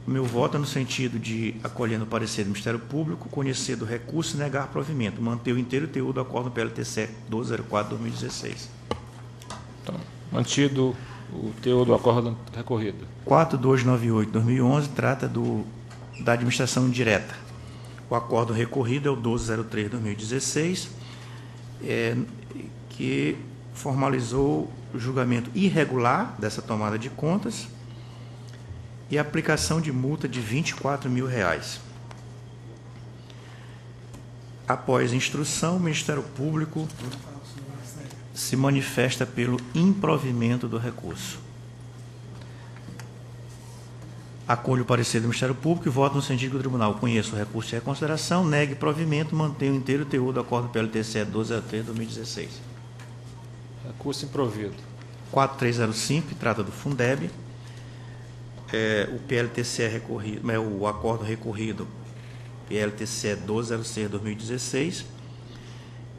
meu voto é no sentido de, acolhendo o parecer do Ministério Público, conhecer do recurso e negar provimento, manter o inteiro teor do acordo PLTCE 1204-2016. Então, mantido o teor do acordo recorrido. 4298-2011 trata da administração indireta. O acordo recorrido é o 1203-2016, que formalizou o julgamento irregular dessa tomada de contas e a aplicação de multa de R$ 24.000. Após instrução, o Ministério Público se manifesta pelo improvimento do recurso. Acolho o parecer do Ministério Público e voto no sentido que o Tribunal conheça o recurso de reconsideração, negue provimento, mantenha o inteiro teor do acordo PLTCE 1203-2016. Recurso improvido. 4305, que trata do Fundeb. O PLTCE recorrido, o acordo recorrido, PLTCE 1206-2016,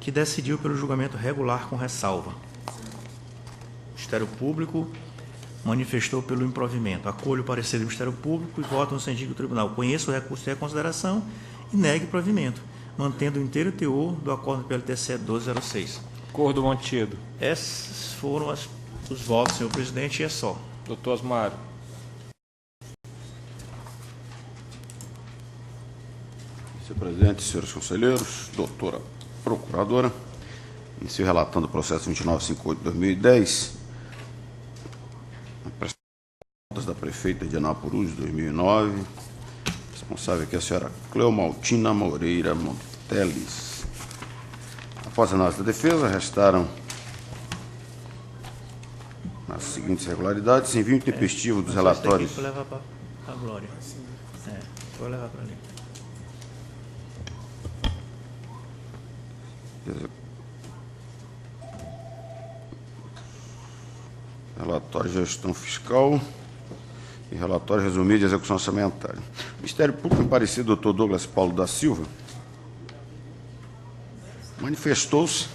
que decidiu pelo julgamento regular com ressalva. O Ministério Público manifestou pelo improvimento. Acolho o parecer do Ministério Público e voto no sentido que o Tribunal conheça o recurso de reconsideração e negue provimento, mantendo o inteiro teor do acordo PLTCE 1206. Acordo mantido. Esses foram os votos, senhor presidente, e é só. Doutor Osmário. Senhor presidente, senhores conselheiros, doutora procuradora, Inicio relatando o processo 2958/2010. A prestação de contas da prefeita de Anápolis, 2009. Responsável aqui é a senhora Cleomaltina Moreira Monteles. Após a análise da defesa, restaram as seguintes irregularidades: envio intempestivo dos relatórios. Vou levar para a Glória. Vou levar para ali. Relatório de gestão fiscal e relatório resumido de execução orçamentária. O Ministério Público, em parecer do Dr. Douglas Paulo da Silva, manifestou-se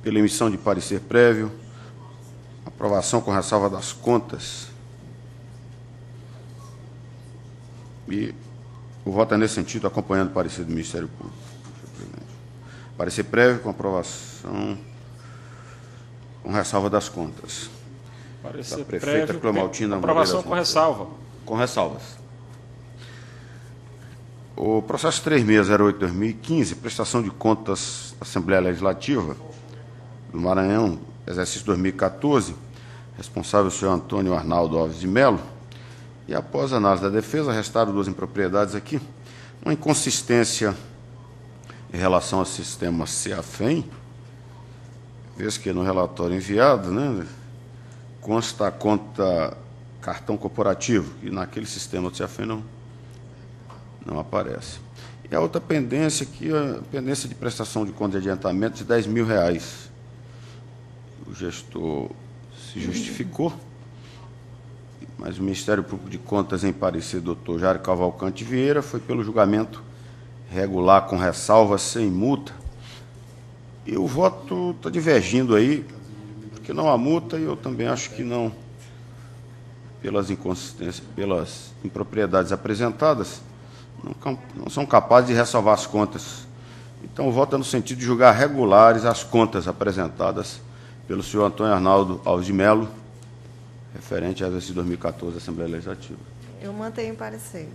pela emissão de parecer prévio, aprovação com ressalva das contas, e o voto é nesse sentido, acompanhando o parecer do Ministério Público. Parecer prévio com aprovação com ressalva das contas. Parecer da prefeita prévio, Cleomaltina aprovação Moreira com ressalva. Com ressalvas. O processo 3608/2015, prestação de contas da Assembleia Legislativa do Maranhão, exercício 2014, responsável o senhor Antônio Arnaldo Alves de Melo, e após a análise da defesa, restaram duas impropriedades aqui, uma inconsistência em relação ao sistema CEAFEM, vez que no relatório enviado, né, consta a conta cartão corporativo, e naquele sistema do CEAFEM não aparece. E a outra pendência aqui, a pendência de prestação de conta de adiantamento de R$10.000. O gestor se justificou, mas o Ministério Público de Contas, em parecer do Dr. Jário Cavalcante Vieira, foi pelo julgamento regular com ressalva sem multa. E o voto está divergindo aí, porque não há multa, e eu também acho que não, pelas inconsistências, pelas impropriedades apresentadas, não são capazes de ressalvar as contas. Então, o voto é no sentido de julgar regulares as contas apresentadas pelo senhor Antônio Arnaldo Alves de Melo, referente à exercício 2014 da Assembleia Legislativa. Eu mantenho o parecer.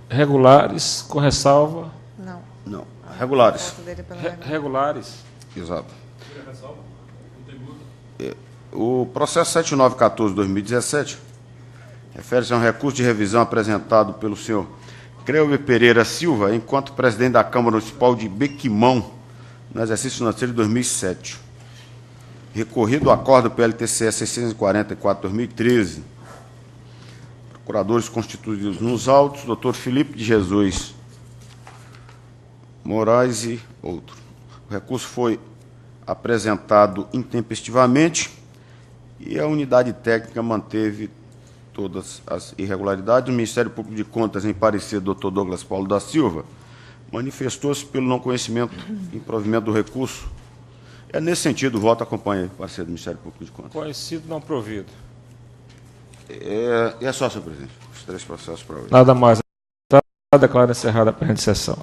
Regulares com ressalva. Não. Não, regulares. Voto dele pela regular. Regulares. Exato. O processo 7914/2017 refere-se a um recurso de revisão apresentado pelo senhor Creuber Pereira Silva, enquanto presidente da Câmara Municipal de Bequimão, no exercício financeiro de 2007. Recorrido ao acordo PLTCE 644/2013. Procuradores constituídos nos autos, Dr. Felipe de Jesus Moraes e outro. O recurso foi apresentado intempestivamente e a unidade técnica manteve todas as irregularidades. O Ministério Público de Contas, em parecer do Dr. Douglas Paulo da Silva, manifestou-se pelo não conhecimento e improvimento do recurso. É nesse sentido, o voto acompanha o parecer do Ministério Público de Contas. Conhecido, não provido. É só, senhor presidente, os três processos para hoje. Nada mais. Declaro encerrada a presente sessão.